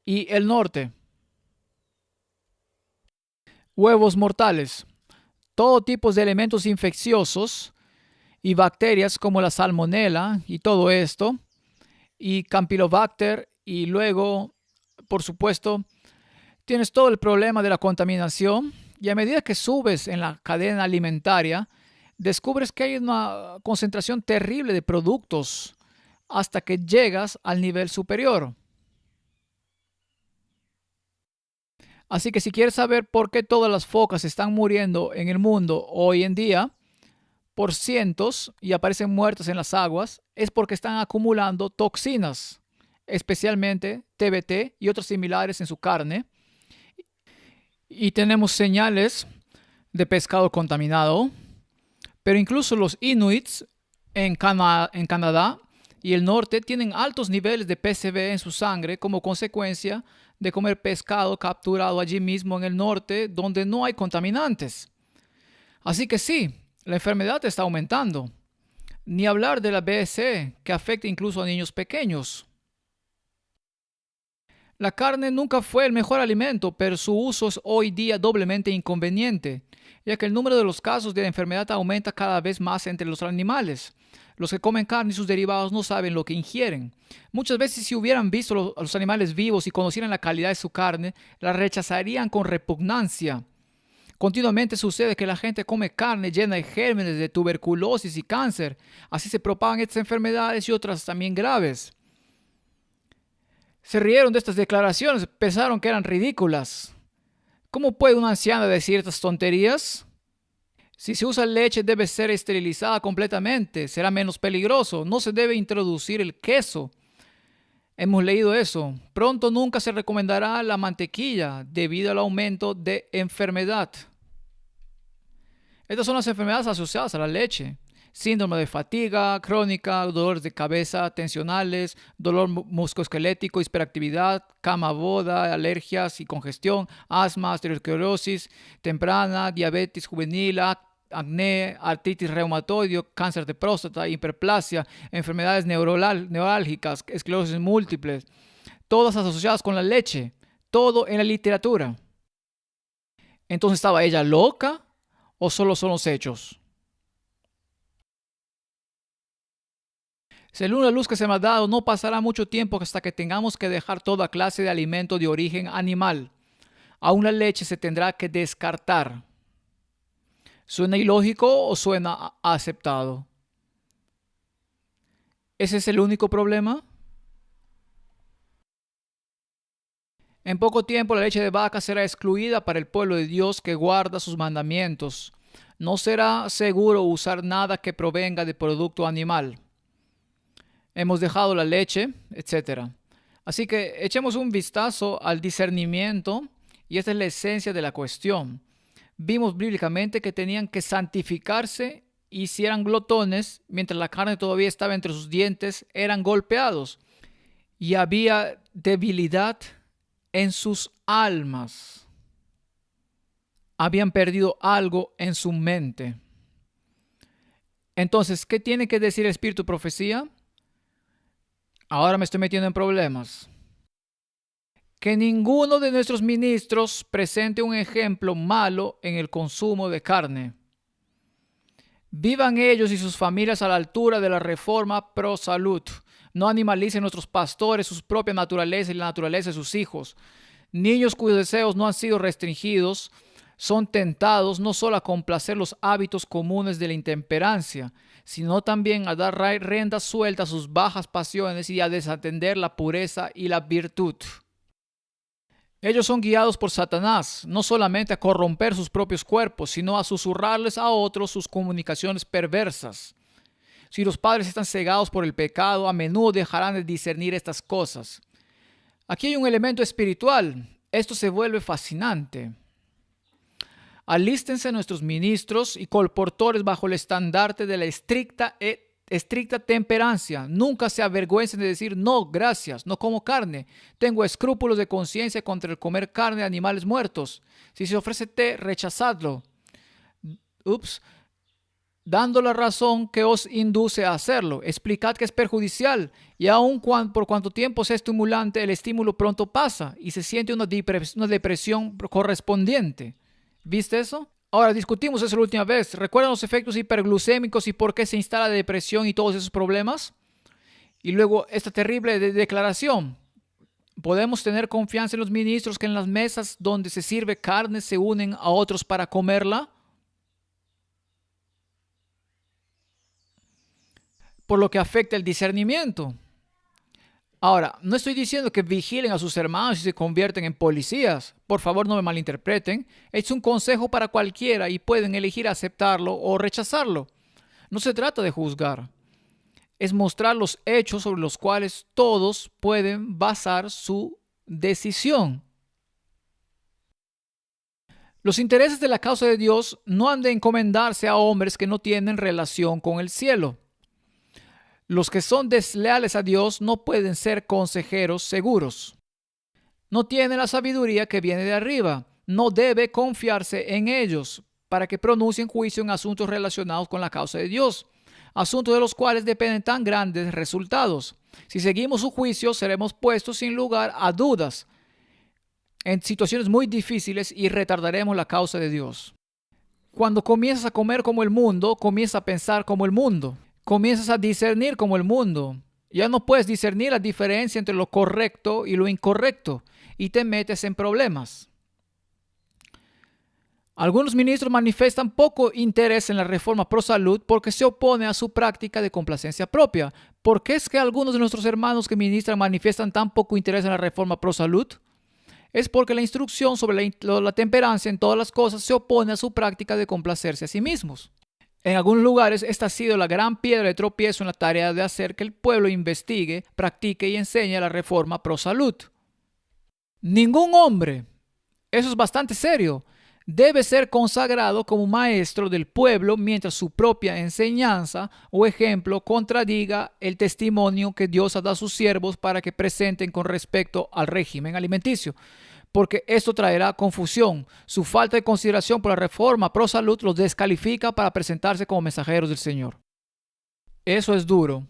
y el norte. Huevos mortales. Todo tipo de elementos infecciosos y bacterias como la salmonela y todo esto, y Campylobacter, y luego, por supuesto, tienes todo el problema de la contaminación, y a medida que subes en la cadena alimentaria, descubres que hay una concentración terrible de productos hasta que llegas al nivel superior. Así que si quieres saber por qué todas las focas están muriendo en el mundo hoy en día, por cientos, y aparecen muertas en las aguas, es porque están acumulando toxinas, especialmente TBT y otras similares en su carne. Y tenemos señales de pescado contaminado, pero incluso los inuits en Canadá y el norte tienen altos niveles de PCB en su sangre como consecuencia de comer pescado capturado allí mismo en el norte donde no hay contaminantes. Así que sí, la enfermedad está aumentando. Ni hablar de la BSE, que afecta incluso a niños pequeños. La carne nunca fue el mejor alimento, pero su uso es hoy día doblemente inconveniente, ya que el número de los casos de la enfermedad aumenta cada vez más entre los animales. Los que comen carne y sus derivados no saben lo que ingieren. Muchas veces si hubieran visto a los animales vivos y conocieran la calidad de su carne, la rechazarían con repugnancia. Continuamente sucede que la gente come carne llena de gérmenes de tuberculosis y cáncer. Así se propagan estas enfermedades y otras también graves. Se rieron de estas declaraciones, pensaron que eran ridículas. ¿Cómo puede una anciana decir estas tonterías? Si se usa leche debe ser esterilizada completamente, será menos peligroso. No se debe introducir el queso. Hemos leído eso. Pronto nunca se recomendará la mantequilla debido al aumento de enfermedad. Estas son las enfermedades asociadas a la leche. Síndrome de fatiga crónica, dolores de cabeza tensionales, dolor musculoesquelético, hiperactividad, cama boda, alergias y congestión, asma, arteriosclerosis temprana, diabetes juvenil, acné, artritis reumatoide, cáncer de próstata, hiperplasia, enfermedades neurálgicas, esclerosis múltiples, todas asociadas con la leche, todo en la literatura. Entonces, ¿estaba ella loca o solo son los hechos? Según la luz que se me ha dado, no pasará mucho tiempo hasta que tengamos que dejar toda clase de alimento de origen animal. Aún la leche se tendrá que descartar. ¿Suena ilógico o suena aceptado? ¿Ese es el único problema? En poco tiempo la leche de vaca será excluida para el pueblo de Dios que guarda sus mandamientos. No será seguro usar nada que provenga de producto animal. Hemos dejado la leche, etcétera. Así que echemos un vistazo al discernimiento y esta es la esencia de la cuestión. Vimos bíblicamente que tenían que santificarse y si eran glotones, mientras la carne todavía estaba entre sus dientes, eran golpeados y había debilidad en sus almas. Habían perdido algo en su mente. Entonces, ¿qué tiene que decir el espíritu de profecía? Ahora me estoy metiendo en problemas. Que ninguno de nuestros ministros presente un ejemplo malo en el consumo de carne. Vivan ellos y sus familias a la altura de la reforma pro salud. No animalicen nuestros pastores, sus propias naturaleza y la naturaleza de sus hijos. Niños cuyos deseos no han sido restringidos son tentados no solo a complacer los hábitos comunes de la intemperancia, sino también a dar rienda suelta a sus bajas pasiones y a desatender la pureza y la virtud. Ellos son guiados por Satanás, no solamente a corromper sus propios cuerpos, sino a susurrarles a otros sus comunicaciones perversas. Si los padres están cegados por el pecado, a menudo dejarán de discernir estas cosas. Aquí hay un elemento espiritual. Esto se vuelve fascinante. Alístense nuestros ministros y colportores bajo el estandarte de la estricta temperancia. Nunca se avergüencen de decir no, gracias, no como carne. Tengo escrúpulos de conciencia contra el comer carne de animales muertos. Si se ofrece té, rechazadlo. Dando la razón que os induce a hacerlo. Explicad que es perjudicial y aun por cuanto tiempo sea estimulante, el estímulo pronto pasa y se siente una depresión correspondiente. ¿Viste eso? Ahora discutimos eso la última vez. ¿Recuerdan los efectos hiperglucémicos y por qué se instala depresión y todos esos problemas? Y luego esta terrible declaración. ¿Podemos tener confianza en los ministros que en las mesas donde se sirve carne se unen a otros para comerla? Por lo que afecta el discernimiento. Ahora, no estoy diciendo que vigilen a sus hermanos y se convierten en policías. Por favor, no me malinterpreten. Es un consejo para cualquiera y pueden elegir aceptarlo o rechazarlo. No se trata de juzgar. Es mostrar los hechos sobre los cuales todos pueden basar su decisión. Los intereses de la causa de Dios no han de encomendarse a hombres que no tienen relación con el cielo. Los que son desleales a Dios no pueden ser consejeros seguros. No tienen la sabiduría que viene de arriba. No debe confiarse en ellos para que pronuncien juicio en asuntos relacionados con la causa de Dios, asuntos de los cuales dependen tan grandes resultados. Si seguimos su juicio, seremos puestos sin lugar a dudas en situaciones muy difíciles y retardaremos la causa de Dios. Cuando comienzas a comer como el mundo, comienzas a pensar como el mundo. Comienzas a discernir como el mundo. Ya no puedes discernir la diferencia entre lo correcto y lo incorrecto y te metes en problemas. Algunos ministros manifiestan poco interés en la reforma pro salud porque se opone a su práctica de complacencia propia. ¿Por qué es que algunos de nuestros hermanos que ministran manifiestan tan poco interés en la reforma pro salud? Es porque la instrucción sobre la temperancia en todas las cosas se opone a su práctica de complacerse a sí mismos. En algunos lugares, esta ha sido la gran piedra de tropiezo en la tarea de hacer que el pueblo investigue, practique y enseñe la reforma pro salud. Ningún hombre, eso es bastante serio, debe ser consagrado como maestro del pueblo mientras su propia enseñanza o ejemplo contradiga el testimonio que Dios ha dado a sus siervos para que presenten con respecto al régimen alimenticio. Porque esto traerá confusión. Su falta de consideración por la reforma pro salud los descalifica para presentarse como mensajeros del Señor. Eso es duro.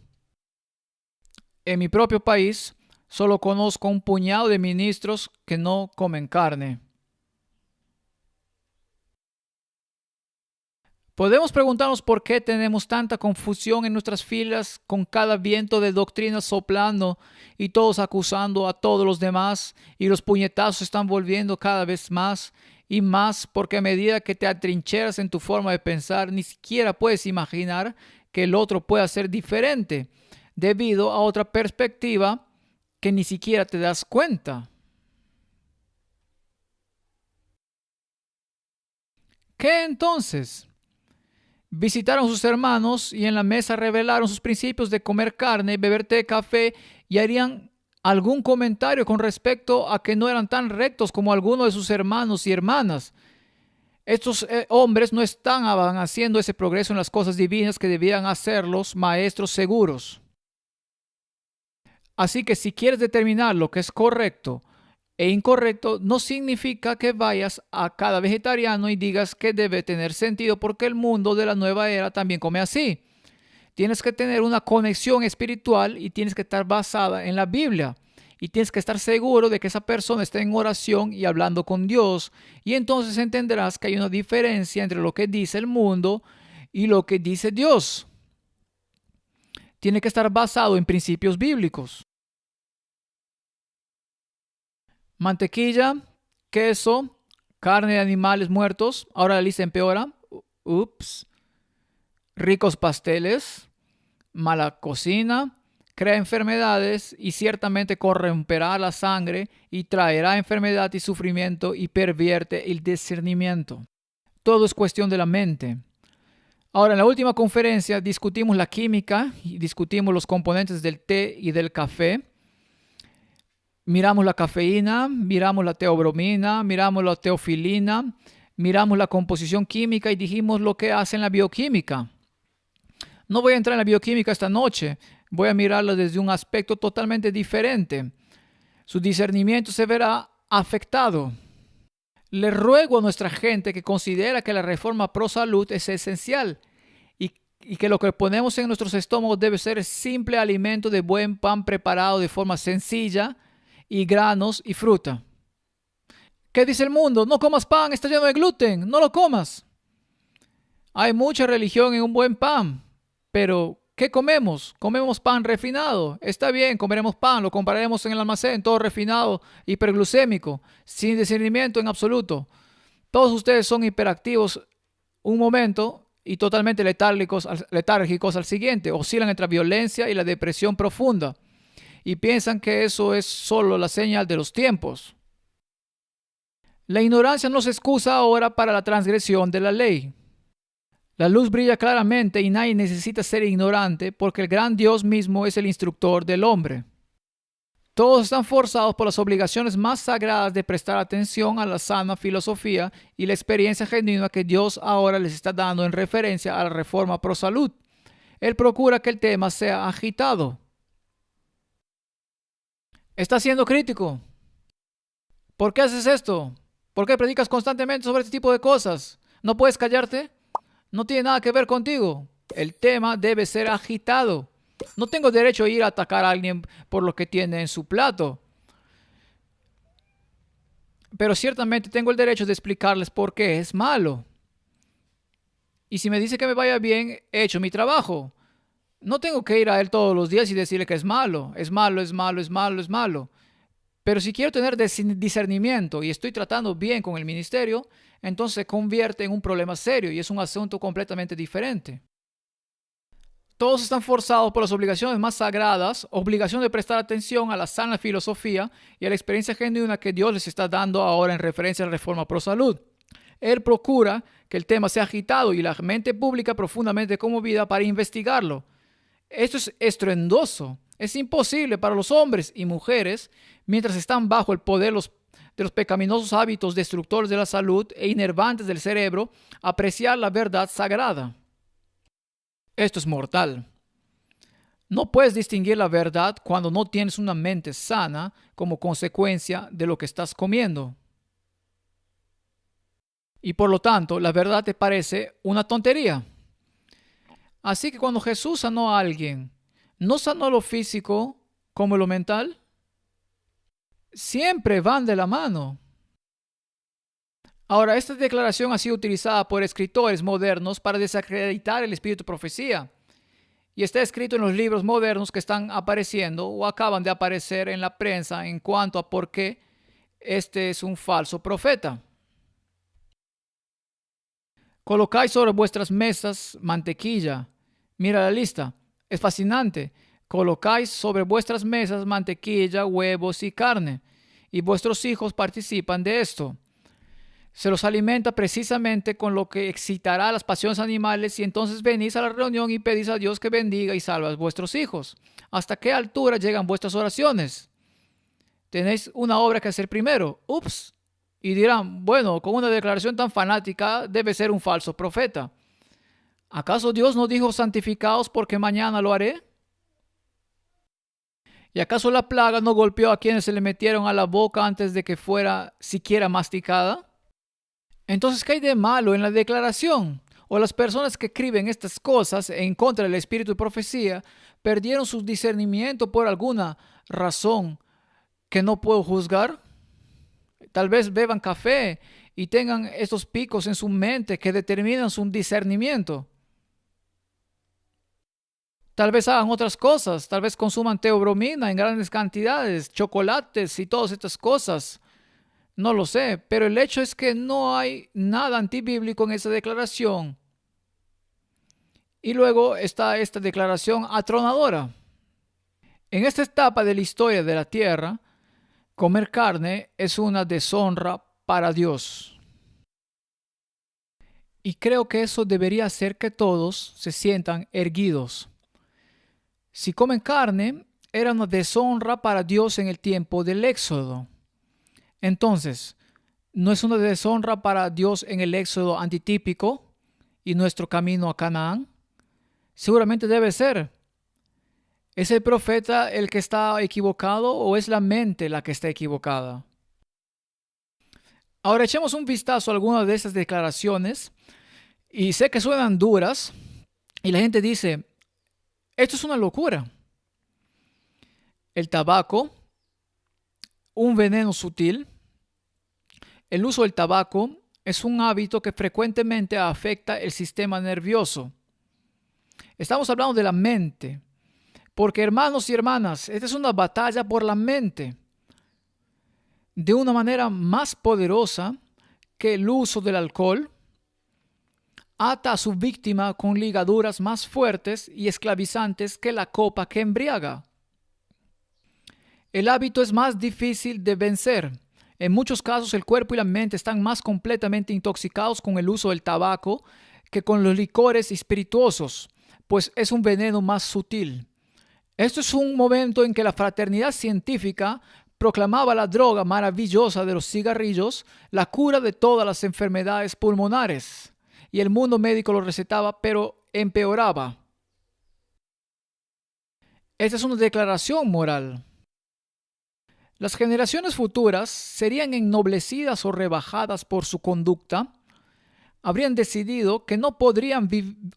En mi propio país, solo conozco un puñado de ministros que no comen carne. Podemos preguntarnos por qué tenemos tanta confusión en nuestras filas con cada viento de doctrina soplando y todos acusando a todos los demás y los puñetazos están volviendo cada vez más y más porque a medida que te atrincheras en tu forma de pensar ni siquiera puedes imaginar que el otro pueda ser diferente debido a otra perspectiva que ni siquiera te das cuenta. ¿Qué entonces? Visitaron sus hermanos y en la mesa revelaron sus principios de comer carne, beber té, café y harían algún comentario con respecto a que no eran tan rectos como algunos de sus hermanos y hermanas. Estos hombres no estaban haciendo ese progreso en las cosas divinas que debían hacer los maestros seguros. Así que si quieres determinar lo que es correcto e incorrecto, no significa que vayas a cada vegetariano y digas que debe tener sentido porque el mundo de la nueva era también come así. Tienes que tener una conexión espiritual y tienes que estar basada en la Biblia. Y tienes que estar seguro de que esa persona está en oración y hablando con Dios. Y entonces entenderás que hay una diferencia entre lo que dice el mundo y lo que dice Dios. Tiene que estar basado en principios bíblicos. Mantequilla, queso, carne de animales muertos. Ahora la lista empeora. Ups. Ricos pasteles, mala cocina, crea enfermedades y ciertamente corromperá la sangre y traerá enfermedad y sufrimiento y pervierte el discernimiento. Todo es cuestión de la mente. Ahora, en la última conferencia discutimos la química y discutimos los componentes del té y del café. Miramos la cafeína, miramos la teobromina, miramos la teofilina, miramos la composición química y dijimos lo que hace en la bioquímica. No voy a entrar en la bioquímica esta noche, voy a mirarla desde un aspecto totalmente diferente. Su discernimiento se verá afectado. Le ruego a nuestra gente que considera que la reforma pro salud es esencial y que lo que ponemos en nuestros estómagos debe ser simple alimento de buen pan preparado de forma sencilla y granos y fruta. ¿Qué dice el mundo? No comas pan, está lleno de gluten, no lo comas. Hay mucha religión en un buen pan. Pero, ¿qué comemos? Comemos pan refinado. Está bien, comeremos pan, lo compraremos en el almacén, todo refinado, hiperglucémico, sin discernimiento en absoluto. Todos ustedes son hiperactivos un momento y totalmente letárgicos al siguiente. Oscilan entre la violencia y la depresión profunda. Y piensan que eso es solo la señal de los tiempos. La ignorancia no se excusa ahora para la transgresión de la ley. La luz brilla claramente y nadie necesita ser ignorante porque el gran Dios mismo es el instructor del hombre. Todos están forzados por las obligaciones más sagradas de prestar atención a la sana filosofía y la experiencia genuina que Dios ahora les está dando en referencia a la reforma pro salud. Él procura que el tema sea agitado. ¿Estás siendo crítico? ¿Por qué haces esto? ¿Por qué predicas constantemente sobre este tipo de cosas? ¿No puedes callarte? No tiene nada que ver contigo. El tema debe ser agitado. No tengo derecho a ir a atacar a alguien por lo que tiene en su plato. Pero ciertamente tengo el derecho de explicarles por qué es malo. Y si me dice que me vaya bien, he hecho mi trabajo. No tengo que ir a él todos los días y decirle que es malo. Es malo, es malo, es malo, es malo. Pero si quiero tener discernimiento y estoy tratando bien con el ministerio, entonces se convierte en un problema serio y es un asunto completamente diferente. Todos están forzados por las obligaciones más sagradas, obligación de prestar atención a la sana filosofía y a la experiencia genuina que Dios les está dando ahora en referencia a la reforma pro salud. Él procura que el tema sea agitado y la mente pública profundamente conmovida para investigarlo. Esto es estruendoso. Es imposible para los hombres y mujeres, mientras están bajo el poder de los pecaminosos hábitos destructores de la salud e inervantes del cerebro, apreciar la verdad sagrada. Esto es mortal. No puedes distinguir la verdad cuando no tienes una mente sana como consecuencia de lo que estás comiendo. Y por lo tanto, la verdad te parece una tontería. Así que cuando Jesús sanó a alguien, ¿no sanó lo físico como lo mental? Siempre van de la mano. Ahora, esta declaración ha sido utilizada por escritores modernos para desacreditar el espíritu de profecía y está escrito en los libros modernos que están apareciendo o acaban de aparecer en la prensa en cuanto a por qué este es un falso profeta. Colocáis sobre vuestras mesas mantequilla. Mira la lista. Es fascinante. Colocáis sobre vuestras mesas mantequilla, huevos y carne, y vuestros hijos participan de esto. Se los alimenta precisamente con lo que excitará las pasiones animales y entonces venís a la reunión y pedís a Dios que bendiga y salve a vuestros hijos. ¿Hasta qué altura llegan vuestras oraciones? Tenéis una obra que hacer primero. Ups. Y dirán, bueno, con una declaración tan fanática debe ser un falso profeta. ¿Acaso Dios no dijo santificaos porque mañana lo haré? ¿Y acaso la plaga no golpeó a quienes se le metieron a la boca antes de que fuera siquiera masticada? Entonces, ¿qué hay de malo en la declaración? O las personas que escriben estas cosas en contra del espíritu de profecía perdieron su discernimiento por alguna razón que no puedo juzgar. Tal vez beban café y tengan estos picos en su mente que determinan su discernimiento. Tal vez hagan otras cosas, tal vez consuman teobromina en grandes cantidades, chocolates y todas estas cosas. No lo sé, pero el hecho es que no hay nada antibíblico en esa declaración. Y luego está esta declaración atronadora. En esta etapa de la historia de la tierra, comer carne es una deshonra para Dios. Y creo que eso debería hacer que todos se sientan erguidos. Si comen carne, era una deshonra para Dios en el tiempo del Éxodo. Entonces, ¿no es una deshonra para Dios en el Éxodo antitípico y nuestro camino a Canaán? Seguramente debe ser. ¿Es el profeta el que está equivocado o es la mente la que está equivocada? Ahora echemos un vistazo a algunas de estas declaraciones y sé que suenan duras y la gente dice, esto es una locura. El tabaco, un veneno sutil. El uso del tabaco es un hábito que frecuentemente afecta el sistema nervioso. Estamos hablando de la mente. Porque hermanos y hermanas, esta es una batalla por la mente. De una manera más poderosa que el uso del alcohol, ata a su víctima con ligaduras más fuertes y esclavizantes que la copa que embriaga. El hábito es más difícil de vencer. En muchos casos el cuerpo y la mente están más completamente intoxicados con el uso del tabaco que con los licores espirituosos, pues es un veneno más sutil. Esto es un momento en que la fraternidad científica proclamaba la droga maravillosa de los cigarrillos, la cura de todas las enfermedades pulmonares, y el mundo médico lo recetaba, pero empeoraba. Esta es una declaración moral. Las generaciones futuras serían ennoblecidas o rebajadas por su conducta, habrían decidido que no podrían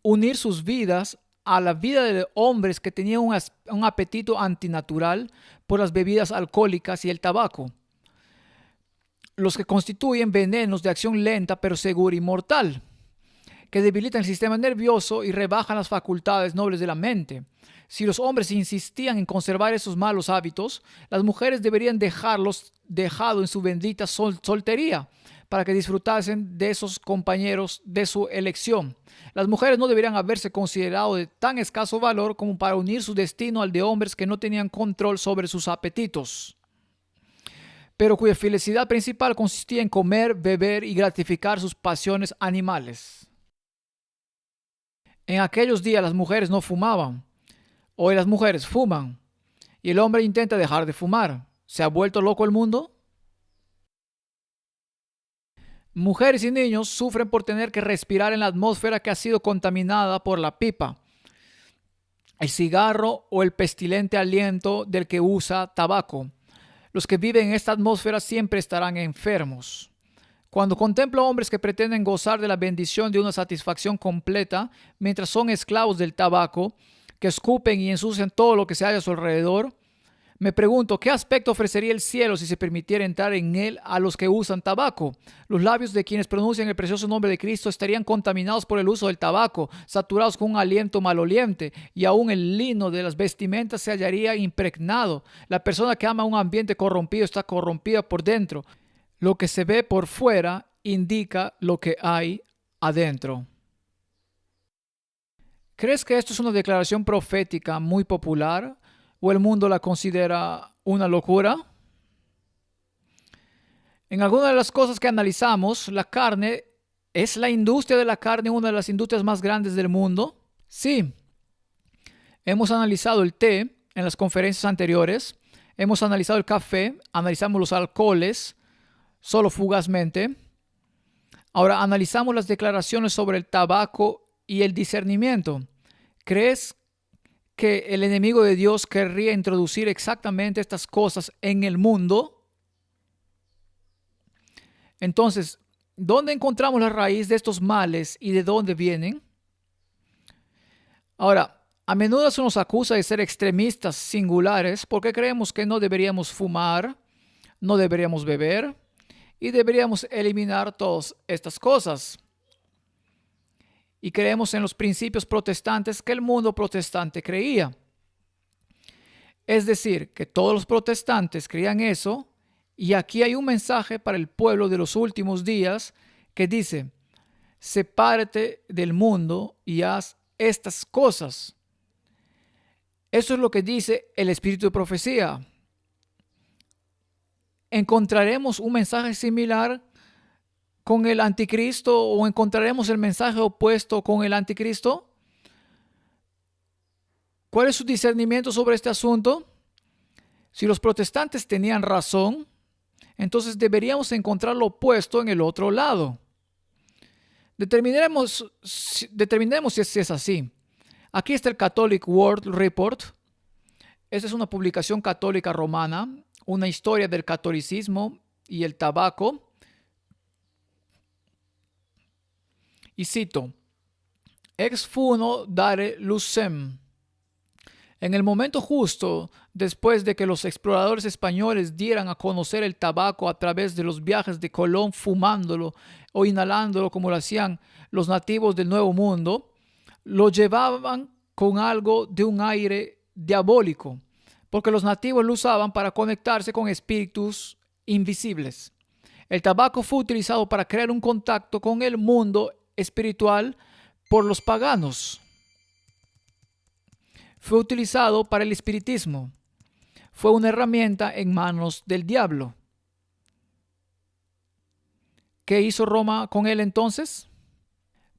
unir sus vidas a la vida de hombres que tenían un apetito antinatural por las bebidas alcohólicas y el tabaco, los que constituyen venenos de acción lenta pero segura y mortal, que debilitan el sistema nervioso y rebajan las facultades nobles de la mente. Si los hombres insistían en conservar esos malos hábitos, las mujeres deberían dejarlos dejado en su bendita soltería para que disfrutasen de esos compañeros de su elección. Las mujeres no deberían haberse considerado de tan escaso valor como para unir su destino al de hombres que no tenían control sobre sus apetitos, pero cuya felicidad principal consistía en comer, beber y gratificar sus pasiones animales. En aquellos días las mujeres no fumaban. Hoy las mujeres fuman y el hombre intenta dejar de fumar. ¿Se ha vuelto loco el mundo? Mujeres y niños sufren por tener que respirar en la atmósfera que ha sido contaminada por la pipa, el cigarro o el pestilente aliento del que usa tabaco. Los que viven en esta atmósfera siempre estarán enfermos. Cuando contemplo hombres que pretenden gozar de la bendición de una satisfacción completa mientras son esclavos del tabaco, que escupen y ensucian todo lo que se halla a su alrededor, Me pregunto, ¿qué aspecto ofrecería el cielo si se permitiera entrar en él a los que usan tabaco? Los labios de quienes pronuncian el precioso nombre de Cristo estarían contaminados por el uso del tabaco, saturados con un aliento maloliente, y aún el lino de las vestimentas se hallaría impregnado. La persona que ama un ambiente corrompido está corrompida por dentro. Lo que se ve por fuera indica lo que hay adentro. ¿Crees que esto es una declaración profética muy popular o el mundo la considera una locura? En algunas de las cosas que analizamos, la carne, ¿es la industria de la carne una de las industrias más grandes del mundo? Sí. Hemos analizado el té en las conferencias anteriores, hemos analizado el café, analizamos los alcoholes, solo fugazmente. Ahora analizamos las declaraciones sobre el tabaco y el discernimiento. ¿Crees que el enemigo de Dios querría introducir exactamente estas cosas en el mundo? Entonces, ¿dónde encontramos la raíz de estos males y de dónde vienen? Ahora, a menudo se nos acusa de ser extremistas singulares porque creemos que no deberíamos fumar, no deberíamos beber y deberíamos eliminar todas estas cosas. Y creemos en los principios protestantes que el mundo protestante creía. Es decir, que todos los protestantes creían eso, y aquí hay un mensaje para el pueblo de los últimos días que dice: sepárate del mundo y haz estas cosas. Eso es lo que dice el espíritu de profecía. ¿Encontraremos un mensaje similar con el anticristo o encontraremos el mensaje opuesto con el anticristo? ¿Cuál es su discernimiento sobre este asunto? Si los protestantes tenían razón, entonces deberíamos encontrar lo opuesto en el otro lado. Determinemos si es así. Aquí está el Catholic World Report. Esta es una publicación católica romana, una historia del catolicismo y el tabaco. Y cito: Ex funo dare lucem. En el momento justo, después de que los exploradores españoles dieran a conocer el tabaco a través de los viajes de Colón fumándolo o inhalándolo como lo hacían los nativos del Nuevo Mundo, lo llevaban con algo de un aire diabólico, porque los nativos lo usaban para conectarse con espíritus invisibles. El tabaco fue utilizado para crear un contacto con el mundo espiritual por los paganos. Fue utilizado para el espiritismo. Fue una herramienta en manos del diablo. ¿Qué hizo Roma con él entonces?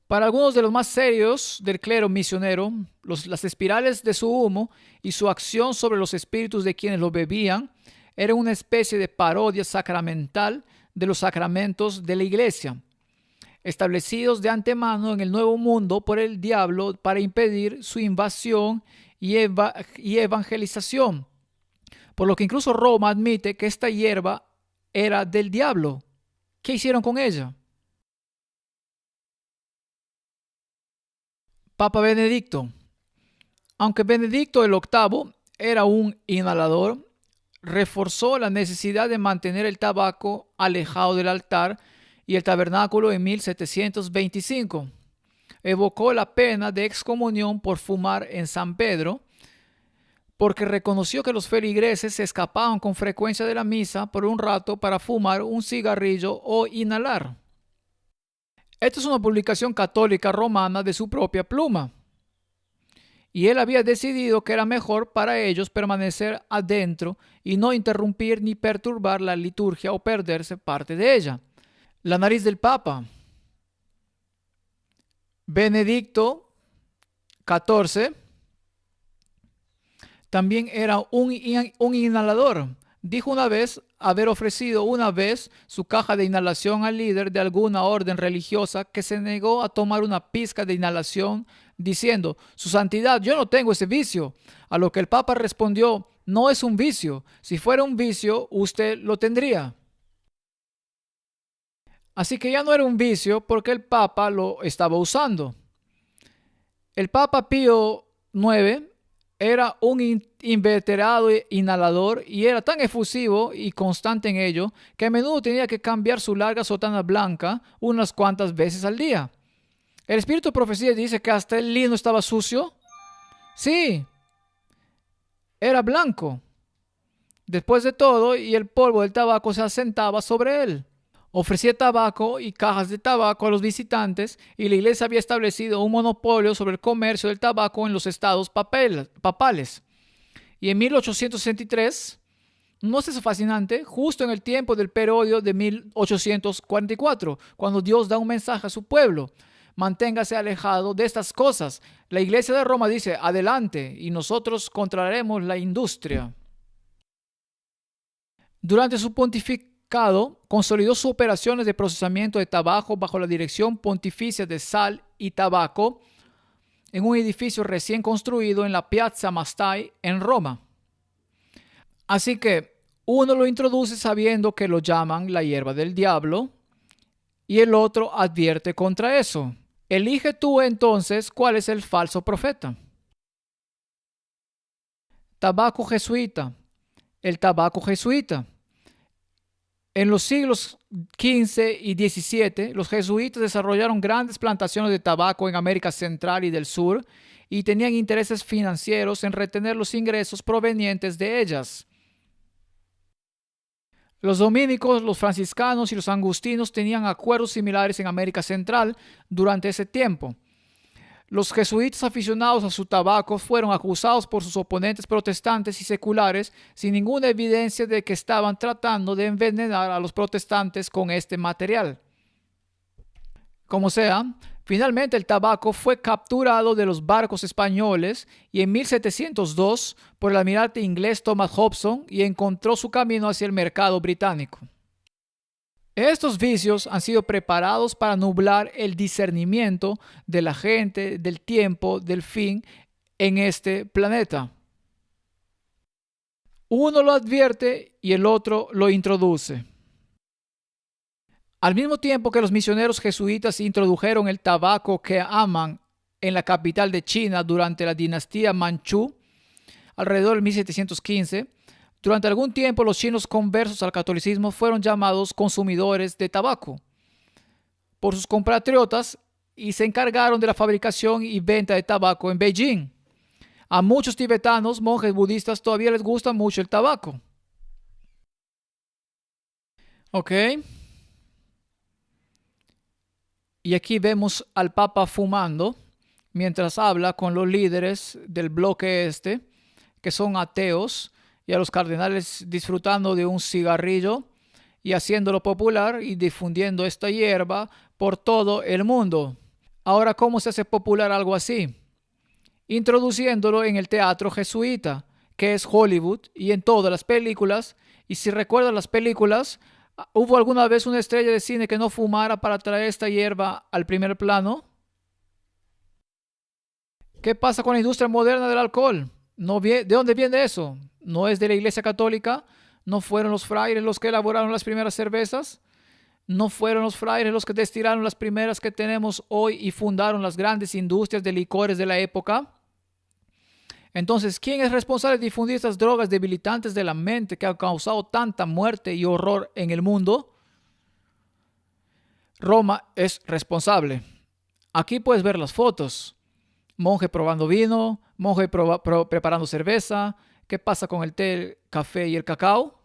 Para algunos de los más serios del clero misionero, las espirales de su humo y su acción sobre los espíritus de quienes lo bebían eran una especie de parodia sacramental de los sacramentos de la iglesia, establecidos de antemano en el Nuevo Mundo por el diablo para impedir su invasión y evangelización. Por lo que incluso Roma admite que esta hierba era del diablo. ¿Qué hicieron con ella? Papa Benedicto. Aunque Benedicto el VIII era un inhalador, reforzó la necesidad de mantener el tabaco alejado del altar y el tabernáculo en 1725. Evocó la pena de excomunión por fumar en San Pedro, porque reconoció que los feligreses se escapaban con frecuencia de la misa por un rato para fumar un cigarrillo o inhalar. Esta es una publicación católica romana de su propia pluma. Y él había decidido que era mejor para ellos permanecer adentro y no interrumpir ni perturbar la liturgia o perderse parte de ella. La nariz del Papa. Benedicto XIV también era un inhalador. Dijo una vez haber ofrecido una vez su caja de inhalación al líder de alguna orden religiosa que se negó a tomar una pizca de inhalación, diciendo: Su Santidad, yo no tengo ese vicio. A lo que el Papa respondió: no es un vicio. Si fuera un vicio, usted lo tendría. Así que ya no era un vicio porque el Papa lo estaba usando. El Papa Pío IX era un inveterado inhalador y era tan efusivo y constante en ello que a menudo tenía que cambiar su larga sotana blanca unas cuantas veces al día. El espíritu de profecía dice que hasta el lino estaba sucio. Sí, era blanco. Después de todo, y el polvo del tabaco se asentaba sobre él. Ofrecía tabaco y cajas de tabaco a los visitantes y la iglesia había establecido un monopolio sobre el comercio del tabaco en los estados papales. Y en 1863, ¿no es eso fascinante? Justo en el tiempo del periodo de 1844, cuando Dios da un mensaje a su pueblo. Manténgase alejado de estas cosas. La iglesia de Roma dice, adelante, y nosotros controlaremos la industria. Durante su pontificado, consolidó sus operaciones de procesamiento de tabaco bajo la dirección pontificia de sal y tabaco en un edificio recién construido en la Piazza Mastai en Roma. Así que uno lo introduce sabiendo que lo llaman la hierba del diablo y el otro advierte contra eso. Elige tú entonces cuál es el falso profeta. Tabaco jesuita. El tabaco jesuita. En los siglos XV y XVII, los jesuitas desarrollaron grandes plantaciones de tabaco en América Central y del Sur y tenían intereses financieros en retener los ingresos provenientes de ellas. Los dominicos, los franciscanos y los agustinos tenían acuerdos similares en América Central durante ese tiempo. Los jesuitas aficionados a su tabaco fueron acusados por sus oponentes protestantes y seculares sin ninguna evidencia de que estaban tratando de envenenar a los protestantes con este material. Como sea, finalmente el tabaco fue capturado de los barcos españoles y en 1702 por el almirante inglés Thomas Hobson y encontró su camino hacia el mercado británico. Estos vicios han sido preparados para nublar el discernimiento de la gente, del tiempo, del fin en este planeta. Uno lo advierte y el otro lo introduce. Al mismo tiempo que los misioneros jesuitas introdujeron el tabaco que aman en la capital de China durante la dinastía Manchú, alrededor de 1715, durante algún tiempo los chinos conversos al catolicismo fueron llamados consumidores de tabaco por sus compatriotas y se encargaron de la fabricación y venta de tabaco en Beijing. A muchos tibetanos, monjes budistas, todavía les gusta mucho el tabaco. Ok. Y aquí vemos al Papa fumando mientras habla con los líderes del bloque este, que son ateos, y a los cardenales disfrutando de un cigarrillo y haciéndolo popular y difundiendo esta hierba por todo el mundo. Ahora, ¿cómo se hace popular algo así? Introduciéndolo en el teatro jesuita, que es Hollywood, y en todas las películas. Y si recuerdan las películas, ¿hubo alguna vez una estrella de cine que no fumara para traer esta hierba al primer plano? ¿Qué pasa con la industria moderna del alcohol? ¿De dónde viene eso? ¿No es de la Iglesia Católica? ¿No fueron los frailes los que elaboraron las primeras cervezas? ¿No fueron los frailes los que destilaron las primeras que tenemos hoy y fundaron las grandes industrias de licores de la época? Entonces, ¿quién es responsable de difundir estas drogas debilitantes de la mente que han causado tanta muerte y horror en el mundo? Roma es responsable. Aquí puedes ver las fotos. Monje probando vino, monje preparando cerveza. ¿Qué pasa con el té, el café y el cacao?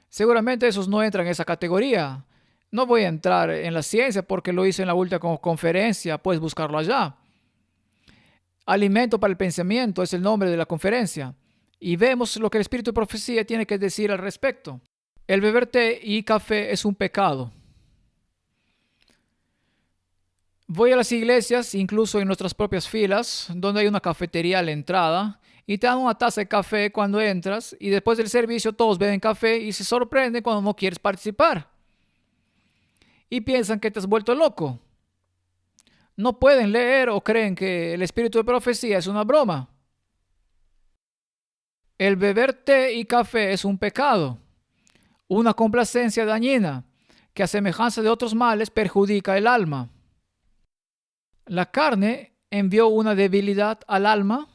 Seguramente esos no entran en esa categoría. No voy a entrar en la ciencia porque lo hice en la última conferencia. Puedes buscarlo allá. Alimento para el pensamiento es el nombre de la conferencia. Y vemos lo que el espíritu de profecía tiene que decir al respecto. El beber té y café es un pecado. Voy a las iglesias, incluso en nuestras propias filas, donde hay una cafetería a la entrada, y te dan una taza de café cuando entras, y después del servicio todos beben café y se sorprenden cuando no quieres participar. Y piensan que te has vuelto loco. No pueden leer o creen que el espíritu de profecía es una broma. El beber té y café es un pecado, una complacencia dañina, que a semejanza de otros males perjudica el alma. La carne envió una debilidad al alma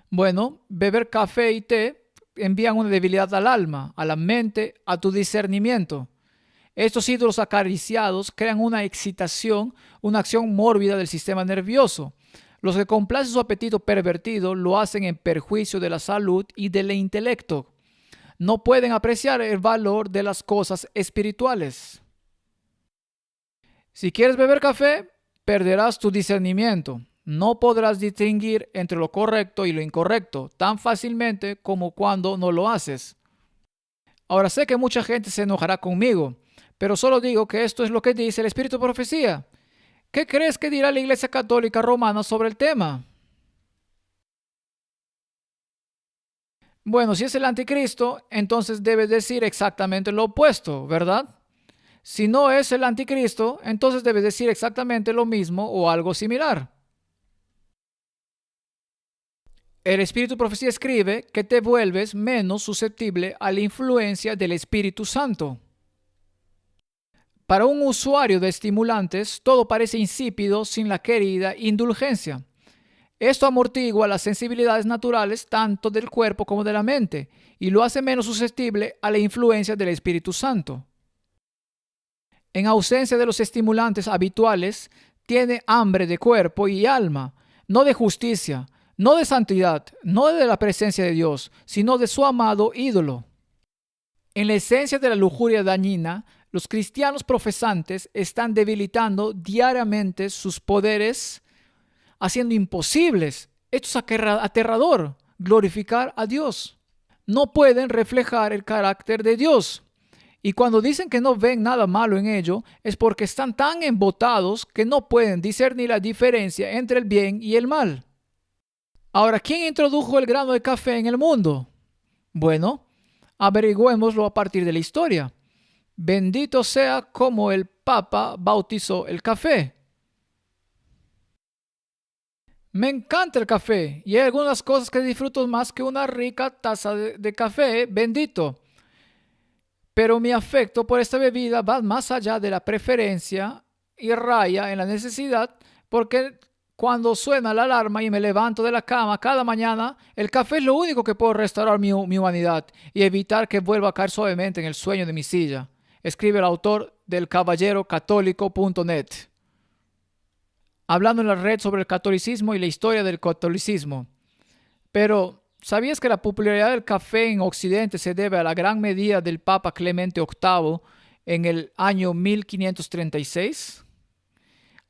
Bueno, beber café y té envían una debilidad al alma, a la mente, a tu discernimiento. Estos ídolos acariciados crean una excitación, una acción mórbida del sistema nervioso. Los que complacen su apetito pervertido lo hacen en perjuicio de la salud y del intelecto. No pueden apreciar el valor de las cosas espirituales. Si quieres beber café, perderás tu discernimiento. No podrás distinguir entre lo correcto y lo incorrecto tan fácilmente como cuando no lo haces. Ahora sé que mucha gente se enojará conmigo, pero solo digo que esto es lo que dice el Espíritu de Profecía. ¿Qué crees que dirá la Iglesia Católica Romana sobre el tema? Bueno, si es el anticristo, entonces debe decir exactamente lo opuesto, ¿verdad? Si no es el anticristo, entonces debe decir exactamente lo mismo o algo similar. El Espíritu de Profecía escribe que te vuelves menos susceptible a la influencia del Espíritu Santo. Para un usuario de estimulantes, todo parece insípido sin la querida indulgencia. Esto amortigua las sensibilidades naturales tanto del cuerpo como de la mente y lo hace menos susceptible a la influencia del Espíritu Santo. En ausencia de los estimulantes habituales, tiene hambre de cuerpo y alma, no de justicia, no de santidad, no de la presencia de Dios, sino de su amado ídolo. En la esencia de la lujuria dañina, los cristianos profesantes están debilitando diariamente sus poderes, haciendo imposibles, esto es aterrador, glorificar a Dios. No pueden reflejar el carácter de Dios. Y cuando dicen que no ven nada malo en ello, es porque están tan embotados que no pueden discernir la diferencia entre el bien y el mal. Ahora, ¿quién introdujo el grano de café en el mundo? Bueno, averigüémoslo a partir de la historia. Bendito sea como el Papa bautizó el café. Me encanta el café y hay algunas cosas que disfruto más que una rica taza de café bendito. Pero mi afecto por esta bebida va más allá de la preferencia y raya en la necesidad, porque cuando suena la alarma y me levanto de la cama cada mañana, el café es lo único que puede restaurar mi humanidad y evitar que vuelva a caer suavemente en el sueño de mi silla. Escribe el autor del caballerocatólico.net. Hablando en la red sobre el catolicismo y la historia del catolicismo. Pero, ¿sabías que la popularidad del café en Occidente se debe a la gran medida del Papa Clemente VIII en el año 1536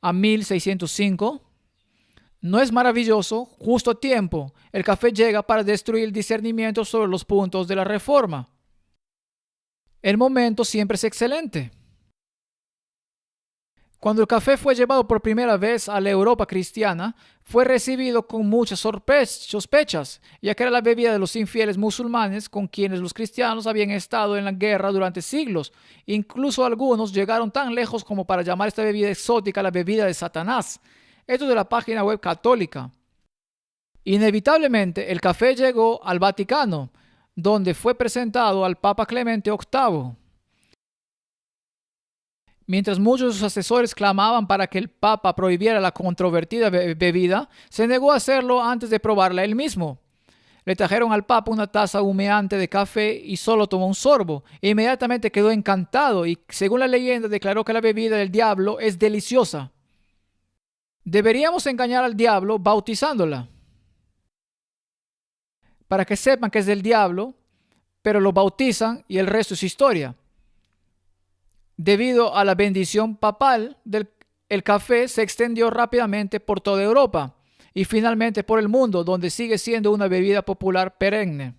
a 1605? ¿No es maravilloso? Justo a tiempo, el café llega para destruir el discernimiento sobre los puntos de la reforma. El momento siempre es excelente. Cuando el café fue llevado por primera vez a la Europa cristiana, fue recibido con muchas sospechas, ya que era la bebida de los infieles musulmanes con quienes los cristianos habían estado en la guerra durante siglos. Incluso algunos llegaron tan lejos como para llamar esta bebida exótica la bebida de Satanás. Esto es de la página web católica. Inevitablemente, el café llegó al Vaticano, donde fue presentado al Papa Clemente VIII. Mientras muchos de sus asesores clamaban para que el Papa prohibiera la controvertida bebida, se negó a hacerlo antes de probarla él mismo. Le trajeron al Papa una taza humeante de café y solo tomó un sorbo. Inmediatamente quedó encantado y, según la leyenda, declaró que la bebida del diablo es deliciosa. Deberíamos engañar al diablo bautizándola, para que sepan que es del diablo, pero lo bautizan y el resto es historia. Debido a la bendición papal, el café se extendió rápidamente por toda Europa y finalmente por el mundo, donde sigue siendo una bebida popular perenne.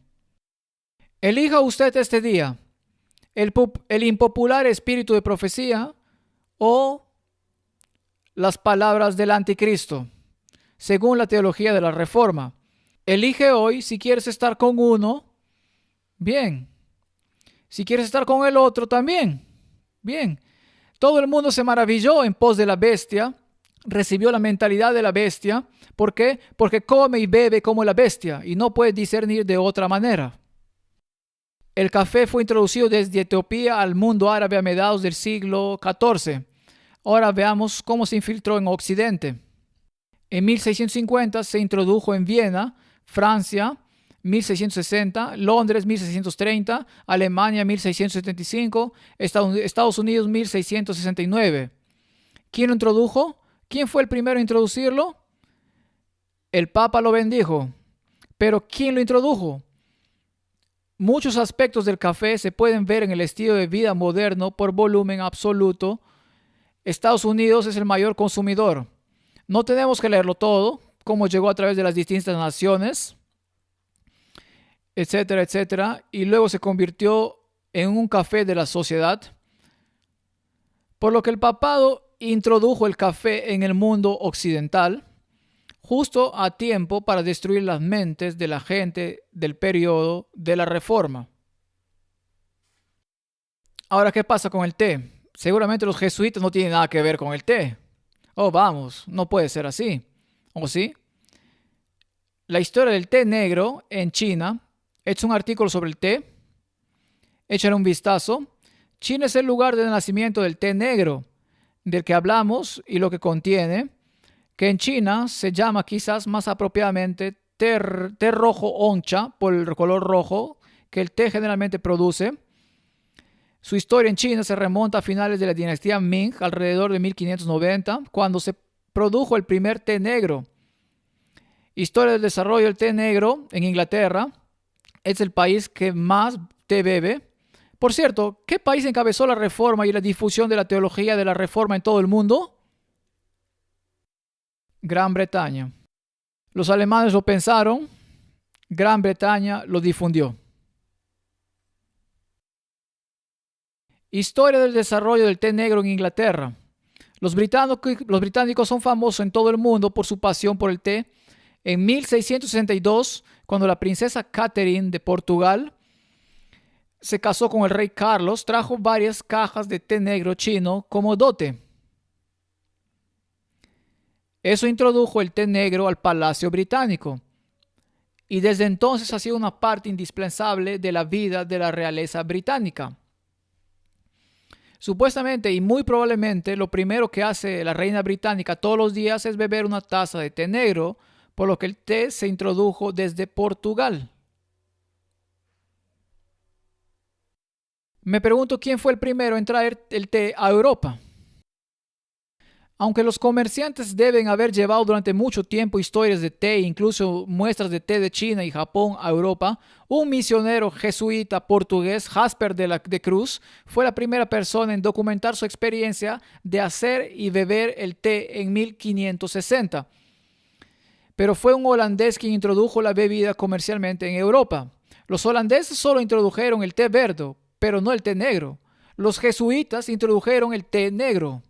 Elija usted este día el impopular espíritu de profecía o las palabras del anticristo, según la teología de la Reforma. Elige hoy si quieres estar con uno, bien. Si quieres estar con el otro, también. Bien, todo el mundo se maravilló en pos de la bestia, recibió la mentalidad de la bestia. ¿Por qué? Porque come y bebe como la bestia y no puede discernir de otra manera. El café fue introducido desde Etiopía al mundo árabe a mediados del siglo XIV. Ahora veamos cómo se infiltró en Occidente. En 1650 se introdujo en Viena, Francia 1660, Londres 1630, Alemania 1675, Estados Unidos 1669. ¿Quién lo introdujo? ¿Quién fue el primero a introducirlo? El Papa lo bendijo. Pero ¿quién lo introdujo? Muchos aspectos del café se pueden ver en el estilo de vida moderno por volumen absoluto. Estados Unidos es el mayor consumidor. No tenemos que leerlo todo, cómo llegó a través de las distintas naciones, etcétera, etcétera, y luego se convirtió en un café de la sociedad. Por lo que el papado introdujo el café en el mundo occidental, justo a tiempo para destruir las mentes de la gente del periodo de la Reforma. Ahora, ¿qué pasa con el té? Seguramente los jesuitas no tienen nada que ver con el té. Oh, vamos, no puede ser así. ¿O sí? La historia del té negro en China. He hecho un artículo sobre el té. Échale un vistazo. China es el lugar de nacimiento del té negro, del que hablamos y lo que contiene, que en China se llama quizás más apropiadamente té rojo oncha, por el color rojo que el té generalmente produce. Su historia en China se remonta a finales de la dinastía Ming, alrededor de 1590, cuando se produjo el primer té negro. Historia del desarrollo del té negro en Inglaterra. Es el país que más té bebe. Por cierto, ¿qué país encabezó la reforma y la difusión de la teología de la reforma en todo el mundo? Gran Bretaña. Los alemanes lo pensaron, Gran Bretaña lo difundió. Historia del desarrollo del té negro en Inglaterra. Los británicos son famosos en todo el mundo por su pasión por el té. En 1662, cuando la princesa Catherine de Portugal se casó con el rey Carlos, trajo varias cajas de té negro chino como dote. Eso introdujo el té negro al Palacio Británico y desde entonces ha sido una parte indispensable de la vida de la realeza británica. Supuestamente y muy probablemente lo primero que hace la reina británica todos los días es beber una taza de té negro, por lo que el té se introdujo desde Portugal. Me pregunto quién fue el primero en traer el té a Europa. Aunque los comerciantes deben haber llevado durante mucho tiempo historias de té e incluso muestras de té de China y Japón a Europa, un misionero jesuita portugués, Jasper de Cruz, fue la primera persona en documentar su experiencia de hacer y beber el té en 1560. Pero fue un holandés quien introdujo la bebida comercialmente en Europa. Los holandeses solo introdujeron el té verde, pero no el té negro. Los jesuitas introdujeron el té negro.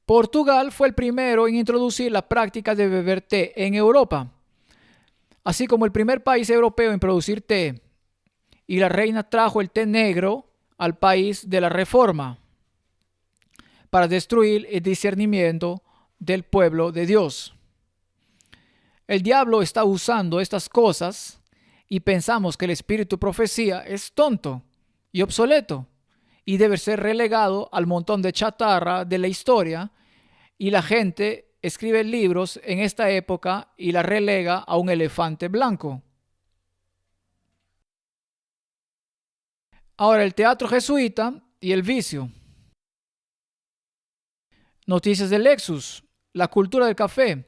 Portugal fue el primero en introducir la práctica de beber té en Europa, así como el primer país europeo en producir té, y la reina trajo el té negro al país de la Reforma para destruir el discernimiento del pueblo de Dios. El diablo está usando estas cosas y pensamos que el espíritu profecía es tonto y obsoleto y debe ser relegado al montón de chatarra de la historia, y la gente escribe libros en esta época y la relega a un elefante blanco. Ahora, el teatro jesuita y el vicio. Noticias del Lexus. La cultura del café.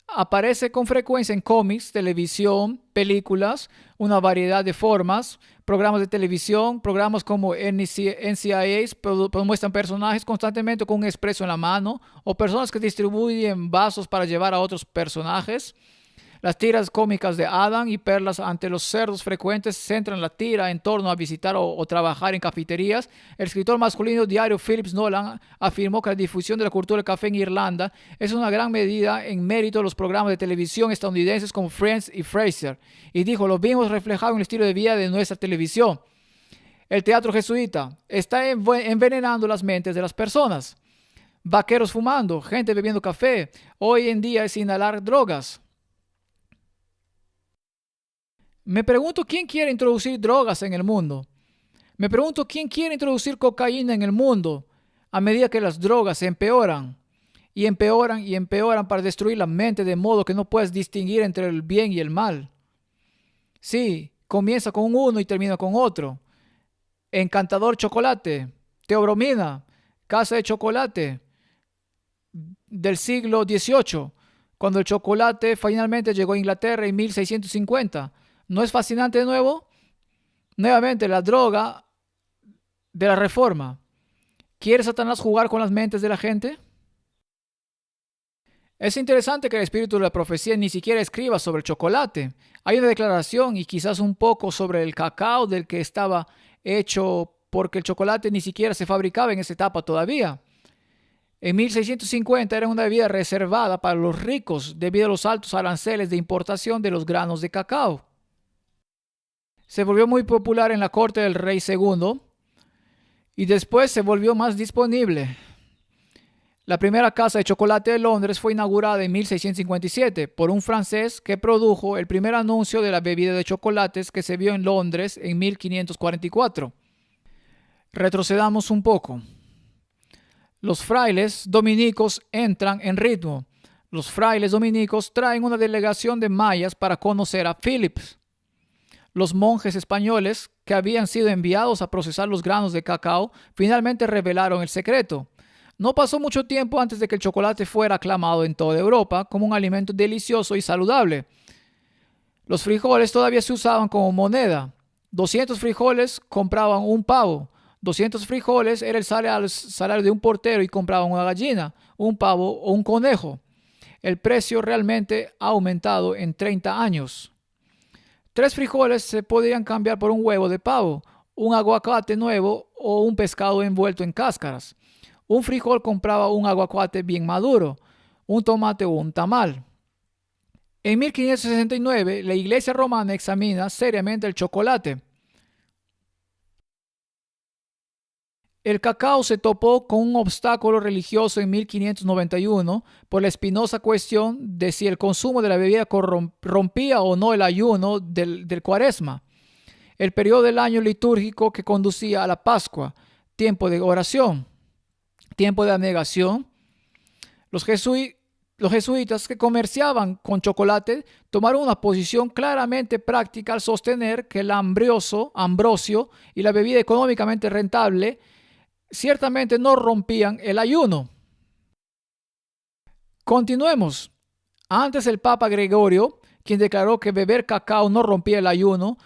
Aparece con frecuencia en cómics, televisión, películas, una variedad de formas, programas de televisión, programas como NCIS muestran personajes constantemente con un expreso en la mano o personas que distribuyen vasos para llevar a otros personajes. Las tiras cómicas de Adam y Perlas ante los cerdos frecuentes centran la tira en torno a visitar o trabajar en cafeterías. El escritor masculino diario Philip Nolan afirmó que la difusión de la cultura del café en Irlanda es una gran medida en mérito de los programas de televisión estadounidenses como Friends y Frasier. Y dijo, lo vimos reflejado en el estilo de vida de nuestra televisión. El teatro jesuita está envenenando las mentes de las personas. Vaqueros fumando, gente bebiendo café. Hoy en día es inhalar drogas. Me pregunto quién quiere introducir drogas en el mundo. Me pregunto quién quiere introducir cocaína en el mundo a medida que las drogas se empeoran. y empeoran para destruir la mente de modo que no puedes distinguir entre el bien y el mal. Sí, comienza con uno y termina con otro. Encantador chocolate, Teobromina, Casa de Chocolate del siglo XVIII, cuando el chocolate finalmente llegó a Inglaterra en 1650. ¿No es fascinante de nuevo? Nuevamente, la droga de la reforma. ¿Quiere Satanás jugar con las mentes de la gente? Es interesante que el espíritu de la profecía ni siquiera escriba sobre el chocolate. Hay una declaración y quizás un poco sobre el cacao del que estaba hecho, porque el chocolate ni siquiera se fabricaba en esa etapa todavía. En 1650 era una bebida reservada para los ricos debido a los altos aranceles de importación de los granos de cacao. Se volvió muy popular en la corte del rey segundo y después se volvió más disponible. La primera casa de chocolate de Londres fue inaugurada en 1657 por un francés que produjo el primer anuncio de la bebida de chocolates que se vio en Londres en 1544. Retrocedamos un poco. Los frailes dominicos entran en ritmo. Los frailes dominicos traen una delegación de mayas para conocer a Phillips. Los monjes españoles que habían sido enviados a procesar los granos de cacao finalmente revelaron el secreto. No pasó mucho tiempo antes de que el chocolate fuera aclamado en toda Europa como un alimento delicioso y saludable. Los frijoles todavía se usaban como moneda. 200 frijoles compraban un pavo. 200 frijoles era el salario de un portero y compraban una gallina, un pavo o un conejo. El precio realmente ha aumentado en 30 años. 3 frijoles se podían cambiar por un huevo de pavo, un aguacate nuevo o un pescado envuelto en cáscaras. Un frijol compraba un aguacate bien maduro, un tomate o un tamal. En 1569, la Iglesia romana examina seriamente el chocolate. El cacao se topó con un obstáculo religioso en 1591 por la espinosa cuestión de si el consumo de la bebida rompía o no el ayuno del Cuaresma, el periodo del año litúrgico que conducía a la Pascua, tiempo de oración, tiempo de abnegación. Los jesuitas que comerciaban con chocolate tomaron una posición claramente práctica al sostener que el ambrosio y la bebida económicamente rentable ciertamente no rompían el ayuno. Continuemos. Antes el Papa Gregorio, quien declaró que beber cacao no rompía el ayuno,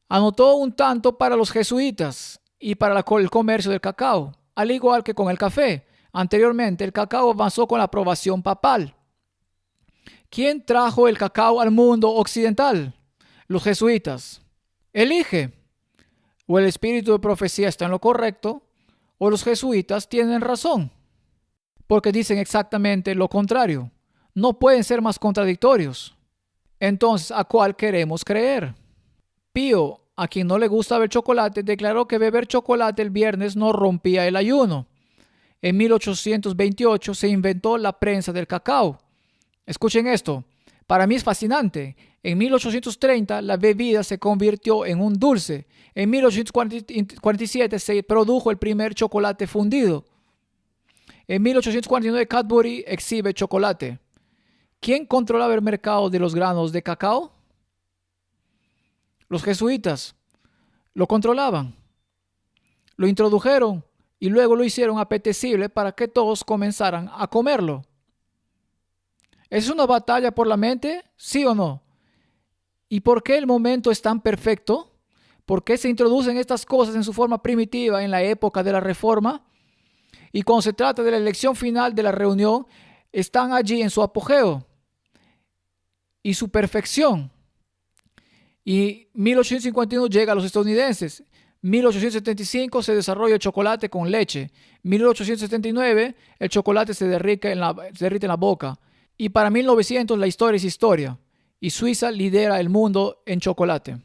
anotó un tanto para los jesuitas y para el comercio del cacao, al igual que con el café. Anteriormente, el cacao avanzó con la aprobación papal. ¿Quién trajo el cacao al mundo occidental? Los jesuitas. Elige. O el espíritu de profecía está en lo correcto, o los jesuitas tienen razón, porque dicen exactamente lo contrario. No pueden ser más contradictorios. Entonces, ¿a cuál queremos creer? Pío, a quien no le gusta beber chocolate, declaró que beber chocolate el viernes no rompía el ayuno. En 1828 se inventó la prensa del cacao. Escuchen esto, para mí es fascinante. En 1830 la bebida se convirtió en un dulce. En 1847 se produjo el primer chocolate fundido. En 1849 Cadbury exhibe chocolate. ¿Quién controlaba el mercado de los granos de cacao? Los jesuitas lo controlaban. Lo introdujeron y luego lo hicieron apetecible para que todos comenzaran a comerlo. ¿Es una batalla por la mente? ¿Sí o no? ¿Y por qué el momento es tan perfecto? ¿Por qué se introducen estas cosas en su forma primitiva en la época de la Reforma? Y cuando se trata de la elección final de la reunión, están allí en su apogeo y su perfección. Y 1851 llega a los estadounidenses. 1875 se desarrolla el chocolate con leche. 1879 el chocolate se derrite en la boca. Y para 1900 la historia es historia. Y Suiza lidera el mundo en chocolate.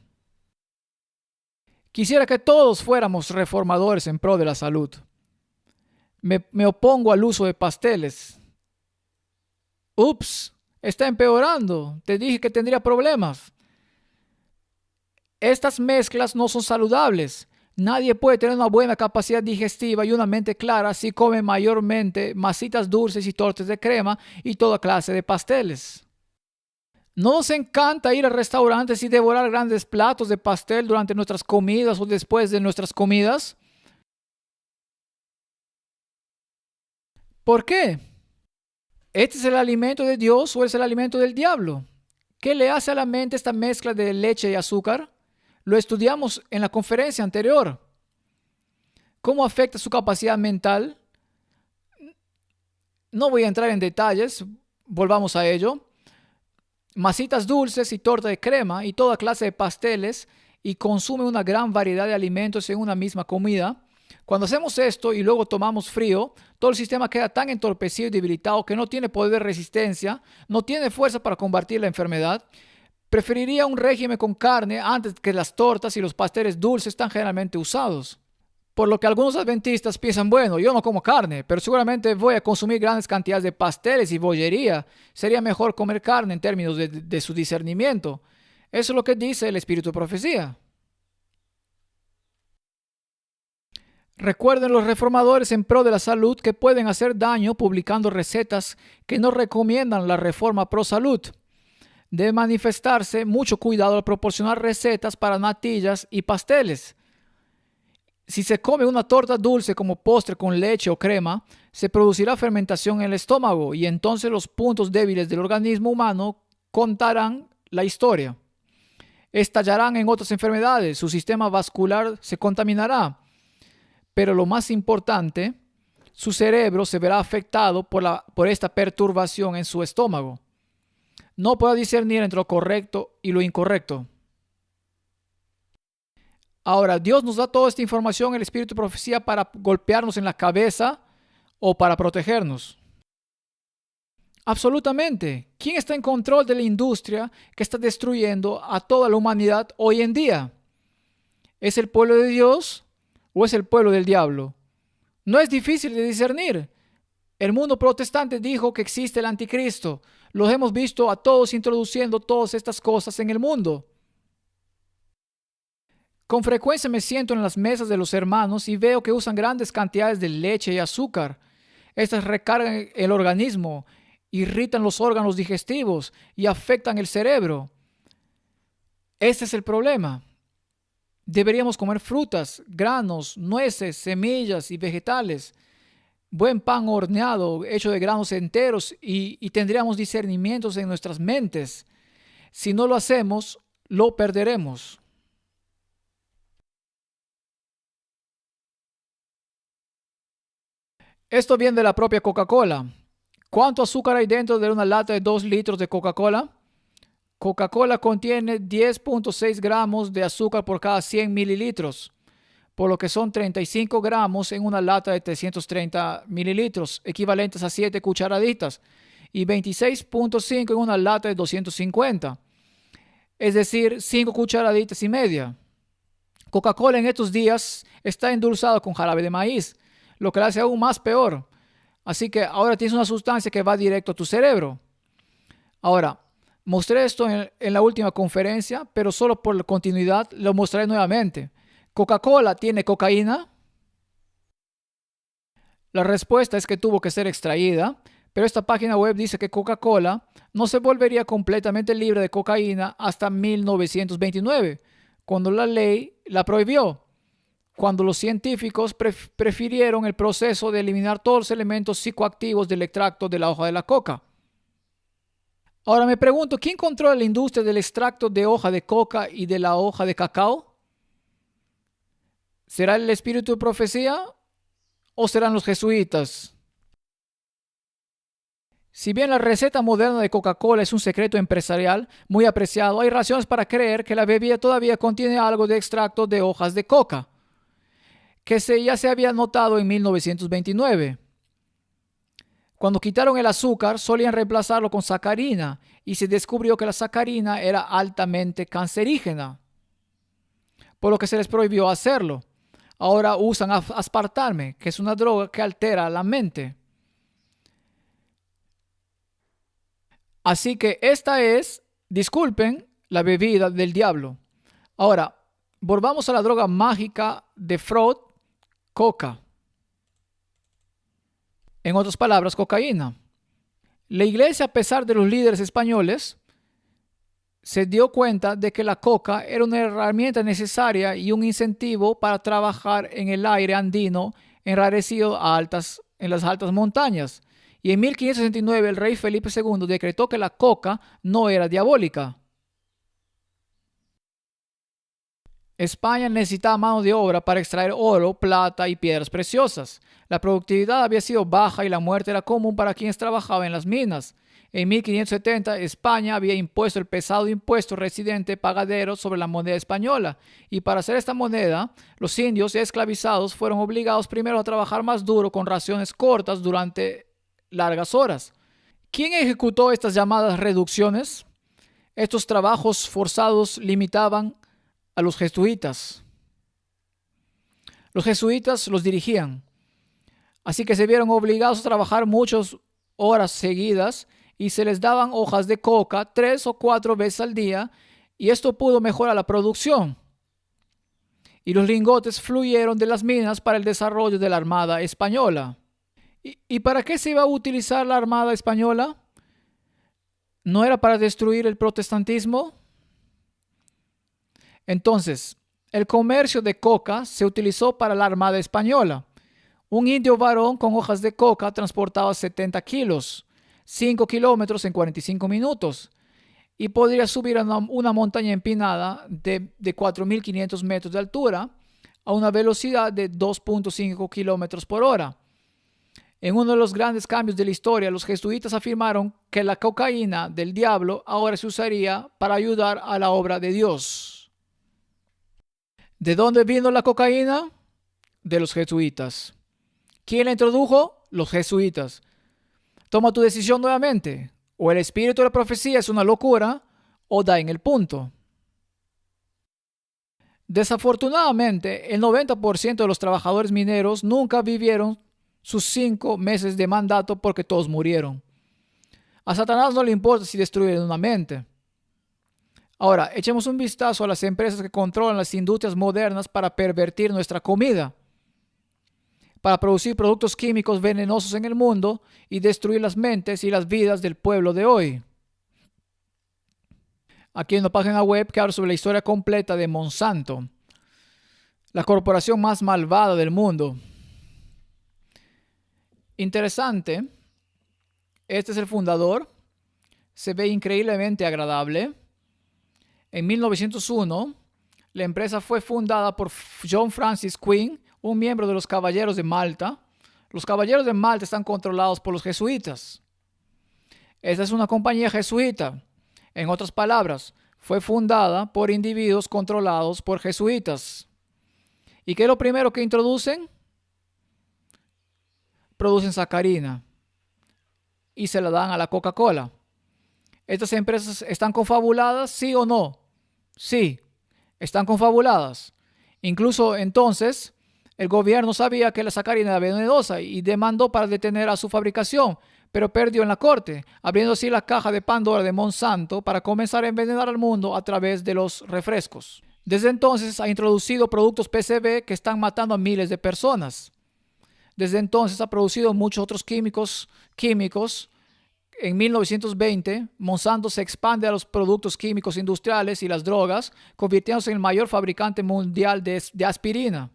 Quisiera que todos fuéramos reformadores en pro de la salud. Me opongo al uso de pasteles. Ups, está empeorando. Te dije que tendría problemas. Estas mezclas no son saludables. Nadie puede tener una buena capacidad digestiva y una mente clara si come mayormente masitas dulces y tortas de crema y toda clase de pasteles. ¿No nos encanta ir a restaurantes y devorar grandes platos de pastel durante nuestras comidas o después de nuestras comidas? ¿Por qué? ¿Este es el alimento de Dios o es el alimento del diablo? ¿Qué le hace a la mente esta mezcla de leche y azúcar? Lo estudiamos en la conferencia anterior. ¿Cómo afecta su capacidad mental? No voy a entrar en detalles, volvamos a ello. Masitas dulces y torta de crema y toda clase de pasteles y consume una gran variedad de alimentos en una misma comida. Cuando hacemos esto y luego tomamos frío, todo el sistema queda tan entorpecido y debilitado que no tiene poder de resistencia, no tiene fuerza para combatir la enfermedad. Preferiría un régimen con carne antes que las tortas y los pasteles dulces tan generalmente usados. Por lo que algunos adventistas piensan, bueno, yo no como carne, pero seguramente voy a consumir grandes cantidades de pasteles y bollería. Sería mejor comer carne en términos de su discernimiento. Eso es lo que dice el espíritu de profecía. Recuerden los reformadores en pro de la salud que pueden hacer daño publicando recetas que no recomiendan la reforma pro salud. Debe manifestarse mucho cuidado al proporcionar recetas para natillas y pasteles. Si se come una torta dulce como postre con leche o crema, se producirá fermentación en el estómago y entonces los puntos débiles del organismo humano contarán la historia. Estallarán en otras enfermedades, su sistema vascular se contaminará, pero lo más importante, su cerebro se verá afectado por esta perturbación en su estómago. No puede discernir entre lo correcto y lo incorrecto. Ahora, Dios nos da toda esta información, el espíritu de profecía, para golpearnos en la cabeza o para protegernos. Absolutamente. ¿Quién está en control de la industria que está destruyendo a toda la humanidad hoy en día? ¿Es el pueblo de Dios o es el pueblo del diablo? No es difícil de discernir. El mundo protestante dijo que existe el anticristo. Los hemos visto a todos introduciendo todas estas cosas en el mundo. Con frecuencia me siento en las mesas de los hermanos y veo que usan grandes cantidades de leche y azúcar. Estas recargan el organismo, irritan los órganos digestivos y afectan el cerebro. Este es el problema. Deberíamos comer frutas, granos, nueces, semillas y vegetales. Buen pan horneado, hecho de granos enteros y tendríamos discernimientos en nuestras mentes. Si no lo hacemos, lo perderemos. Esto viene de la propia Coca-Cola. ¿Cuánto azúcar hay dentro de una lata de 2 litros de Coca-Cola? Coca-Cola contiene 10.6 gramos de azúcar por cada 100 mililitros, por lo que son 35 gramos en una lata de 330 mililitros, equivalentes a 7 cucharaditas, y 26.5 en una lata de 250, es decir, 5 cucharaditas y media. Coca-Cola en estos días está endulzado con jarabe de maíz, lo que la hace aún más peor. Así que ahora tienes una sustancia que va directo a tu cerebro. Ahora, mostré esto en la última conferencia, pero solo por la continuidad lo mostraré nuevamente. ¿Coca-Cola tiene cocaína? La respuesta es que tuvo que ser extraída, pero esta página web dice que Coca-Cola no se volvería completamente libre de cocaína hasta 1929, cuando la ley la prohibió, cuando los científicos prefirieron el proceso de eliminar todos los elementos psicoactivos del extracto de la hoja de la coca. Ahora me pregunto, ¿quién controla la industria del extracto de hoja de coca y de la hoja de cacao? ¿Será el espíritu de profecía o serán los jesuitas? Si bien la receta moderna de Coca-Cola es un secreto empresarial muy apreciado, hay razones para creer que la bebida todavía contiene algo de extracto de hojas de coca, que ya se había notado en 1929. Cuando quitaron el azúcar, solían reemplazarlo con sacarina y se descubrió que la sacarina era altamente cancerígena, por lo que se les prohibió hacerlo. Ahora usan aspartame, que es una droga que altera la mente. Así que esta es, disculpen, la bebida del diablo. Ahora, Volvamos a la droga mágica de Freud, coca. En otras palabras, cocaína. La iglesia, a pesar de los líderes españoles, se dio cuenta de que la coca era una herramienta necesaria y un incentivo para trabajar en el aire andino enrarecido en las altas montañas. Y en 1569 el rey Felipe II decretó que la coca no era diabólica. España necesitaba mano de obra para extraer oro, plata y piedras preciosas. La productividad había sido baja y la muerte era común para quienes trabajaban en las minas. En 1570 España había impuesto el pesado impuesto residente pagadero sobre la moneda española, y para hacer esta moneda, los indios esclavizados fueron obligados primero a trabajar más duro con raciones cortas durante largas horas. ¿Quién ejecutó estas llamadas reducciones? Estos trabajos forzados limitaban a los jesuitas. Los jesuitas los dirigían, así que se vieron obligados a trabajar muchas horas seguidas y se les daban hojas de coca 3 o 4 veces al día, y esto pudo mejorar la producción. Y los lingotes fluyeron de las minas para el desarrollo de la Armada Española. ¿Y para qué se iba a utilizar la Armada Española? ¿No era para destruir el protestantismo? Entonces, el comercio de coca se utilizó para la Armada Española. Un indio varón con hojas de coca transportaba 70 kilos, 5 kilómetros en 45 minutos, y podría subir a una montaña empinada de 4.500 metros de altura a una velocidad de 2.5 kilómetros por hora. En uno de los grandes cambios de la historia, los jesuitas afirmaron que la cocaína del diablo ahora se usaría para ayudar a la obra de Dios. ¿De dónde vino la cocaína? De los jesuitas. ¿Quién la introdujo? Los jesuitas. Toma tu decisión nuevamente. O el espíritu de la profecía es una locura, o da en el punto. Desafortunadamente, el 90% de los trabajadores mineros nunca vivieron sus 5 meses de mandato porque todos murieron. A Satanás no le importa si destruyen una mente. Ahora, echemos un vistazo a las empresas que controlan las industrias modernas para pervertir nuestra comida, para producir productos químicos venenosos en el mundo y destruir las mentes y las vidas del pueblo de hoy. Aquí en la página web que habla sobre la historia completa de Monsanto, la corporación más malvada del mundo. Interesante, este es el fundador, se ve increíblemente agradable. En 1901, la empresa fue fundada por John Francis Quinn, un miembro de los Caballeros de Malta. Los Caballeros de Malta están controlados por los jesuitas. Esta es una compañía jesuita. En otras palabras, fue fundada por individuos controlados por jesuitas. ¿Y qué es lo primero que introducen? Producen sacarina y se la dan a la Coca-Cola. ¿Estas empresas están confabuladas, sí o no? Sí, están confabuladas. Incluso entonces, el gobierno sabía que la sacarina era venenosa y demandó para detener a su fabricación, pero perdió en la corte, abriendo así la caja de Pandora de Monsanto para comenzar a envenenar al mundo a través de los refrescos. Desde entonces ha introducido productos PCB que están matando a miles de personas. Desde entonces ha producido muchos otros químicos. En 1920, Monsanto se expande a los productos químicos industriales y las drogas, convirtiéndose en el mayor fabricante mundial de aspirina.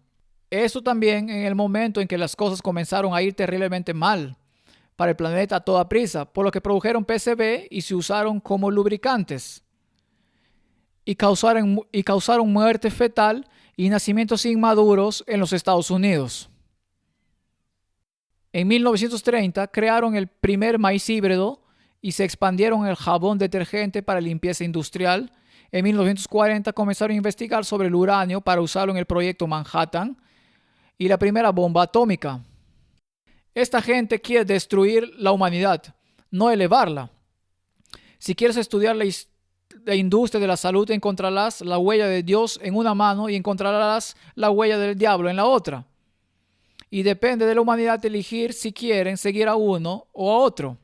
Esto también en el momento en que las cosas comenzaron a ir terriblemente mal para el planeta a toda prisa, por lo que produjeron PCB y se usaron como lubricantes. Y causaron muerte fetal y nacimientos inmaduros en los Estados Unidos. En 1930 crearon el primer maíz híbrido y se expandieron el jabón detergente para limpieza industrial. En 1940 comenzaron a investigar sobre el uranio para usarlo en el proyecto Manhattan y la primera bomba atómica. Esta gente quiere destruir la humanidad, no elevarla. Si quieres estudiar la industria de la salud, encontrarás la huella de Dios en una mano y encontrarás la huella del diablo en la otra. Y depende de la humanidad elegir si quieren seguir a uno o a otro.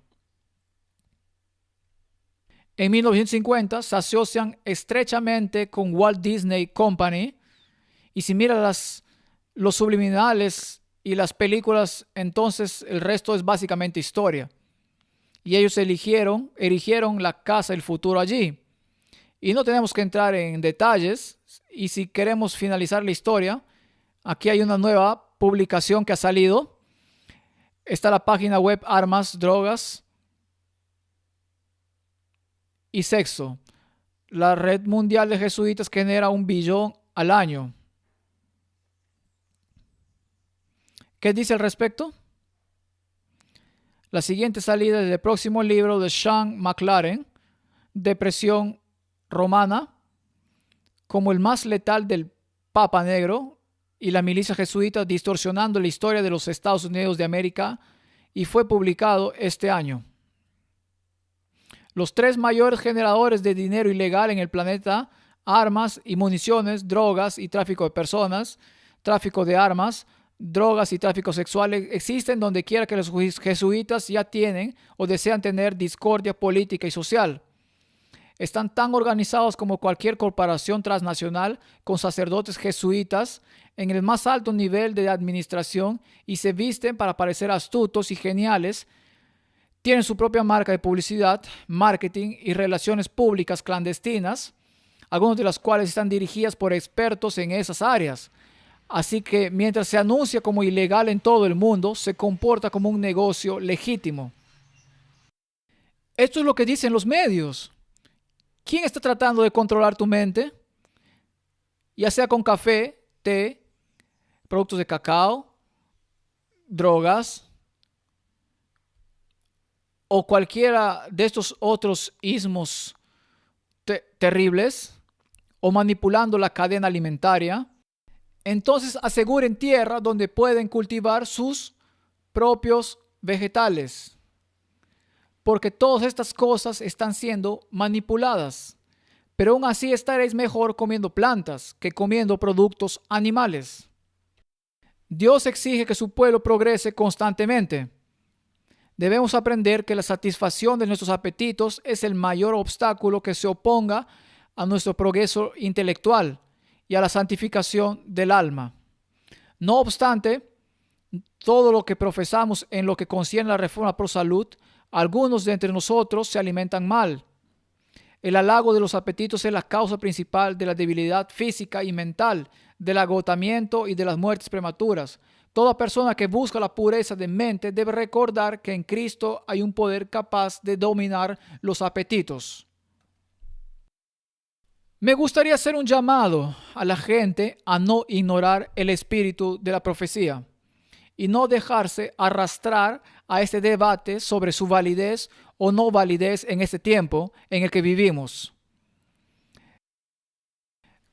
En 1950 se asocian estrechamente con Walt Disney Company Y si miras los subliminales y las películas, entonces el resto es básicamente historia. Y ellos erigieron la casa del futuro allí. Y no tenemos que entrar en detalles. Y si queremos finalizar la historia, aquí hay una nueva publicación que ha salido. Está la página web Armas, Drogas y Sexo. La red mundial de jesuitas genera 1 billón al año. ¿Qué dice al respecto? La siguiente salida del próximo libro de Sean McLaren, Depresión Romana, como el más letal del Papa Negro y la milicia jesuita distorsionando la historia de los Estados Unidos de América, y fue publicado este año. Los 3 mayores generadores de dinero ilegal en el planeta: armas y municiones, drogas y tráfico de personas, tráfico de armas, drogas y tráfico sexual, existen donde quiera que los jesuitas ya tienen o desean tener discordia política y social. Están tan organizados como cualquier corporación transnacional, con sacerdotes jesuitas en el más alto nivel de administración, y se visten para parecer astutos y geniales. Tienen su propia marca de publicidad, marketing y relaciones públicas clandestinas, algunas de las cuales están dirigidas por expertos en esas áreas. Así que mientras se anuncia como ilegal en todo el mundo, se comporta como un negocio legítimo. Esto es lo que dicen los medios. ¿Quién está tratando de controlar tu mente? Ya sea con café, té, productos de cacao, drogas o cualquiera de estos otros ismos terribles, o manipulando la cadena alimentaria. Entonces aseguren tierra donde pueden cultivar sus propios vegetales, porque todas estas cosas están siendo manipuladas. Pero aún así estaréis mejor comiendo plantas que comiendo productos animales. Dios exige que su pueblo progrese constantemente. Debemos aprender que la satisfacción de nuestros apetitos es el mayor obstáculo que se oponga a nuestro progreso intelectual y a la santificación del alma. No obstante, todo lo que profesamos en lo que concierne a la reforma pro salud, algunos de entre nosotros se alimentan mal. El halago de los apetitos es la causa principal de la debilidad física y mental, del agotamiento y de las muertes prematuras. Toda persona que busca la pureza de mente debe recordar que en Cristo hay un poder capaz de dominar los apetitos. Me gustaría hacer un llamado a la gente a no ignorar el espíritu de la profecía y no dejarse arrastrar a este debate sobre su validez o no validez en este tiempo en el que vivimos.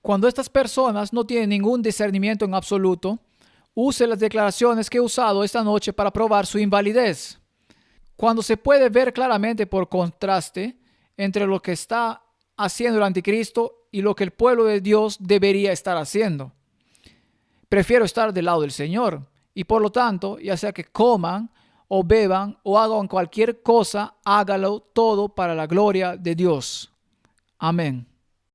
Cuando estas personas no tienen ningún discernimiento en absoluto, use las declaraciones que he usado esta noche para probar su invalidez. Cuando se puede ver claramente por contraste entre lo que está haciendo el anticristo y lo que el pueblo de Dios debería estar haciendo. Prefiero estar del lado del Señor y por lo tanto, ya sea que coman o beban o hagan cualquier cosa, hágalo todo para la gloria de Dios. Amén.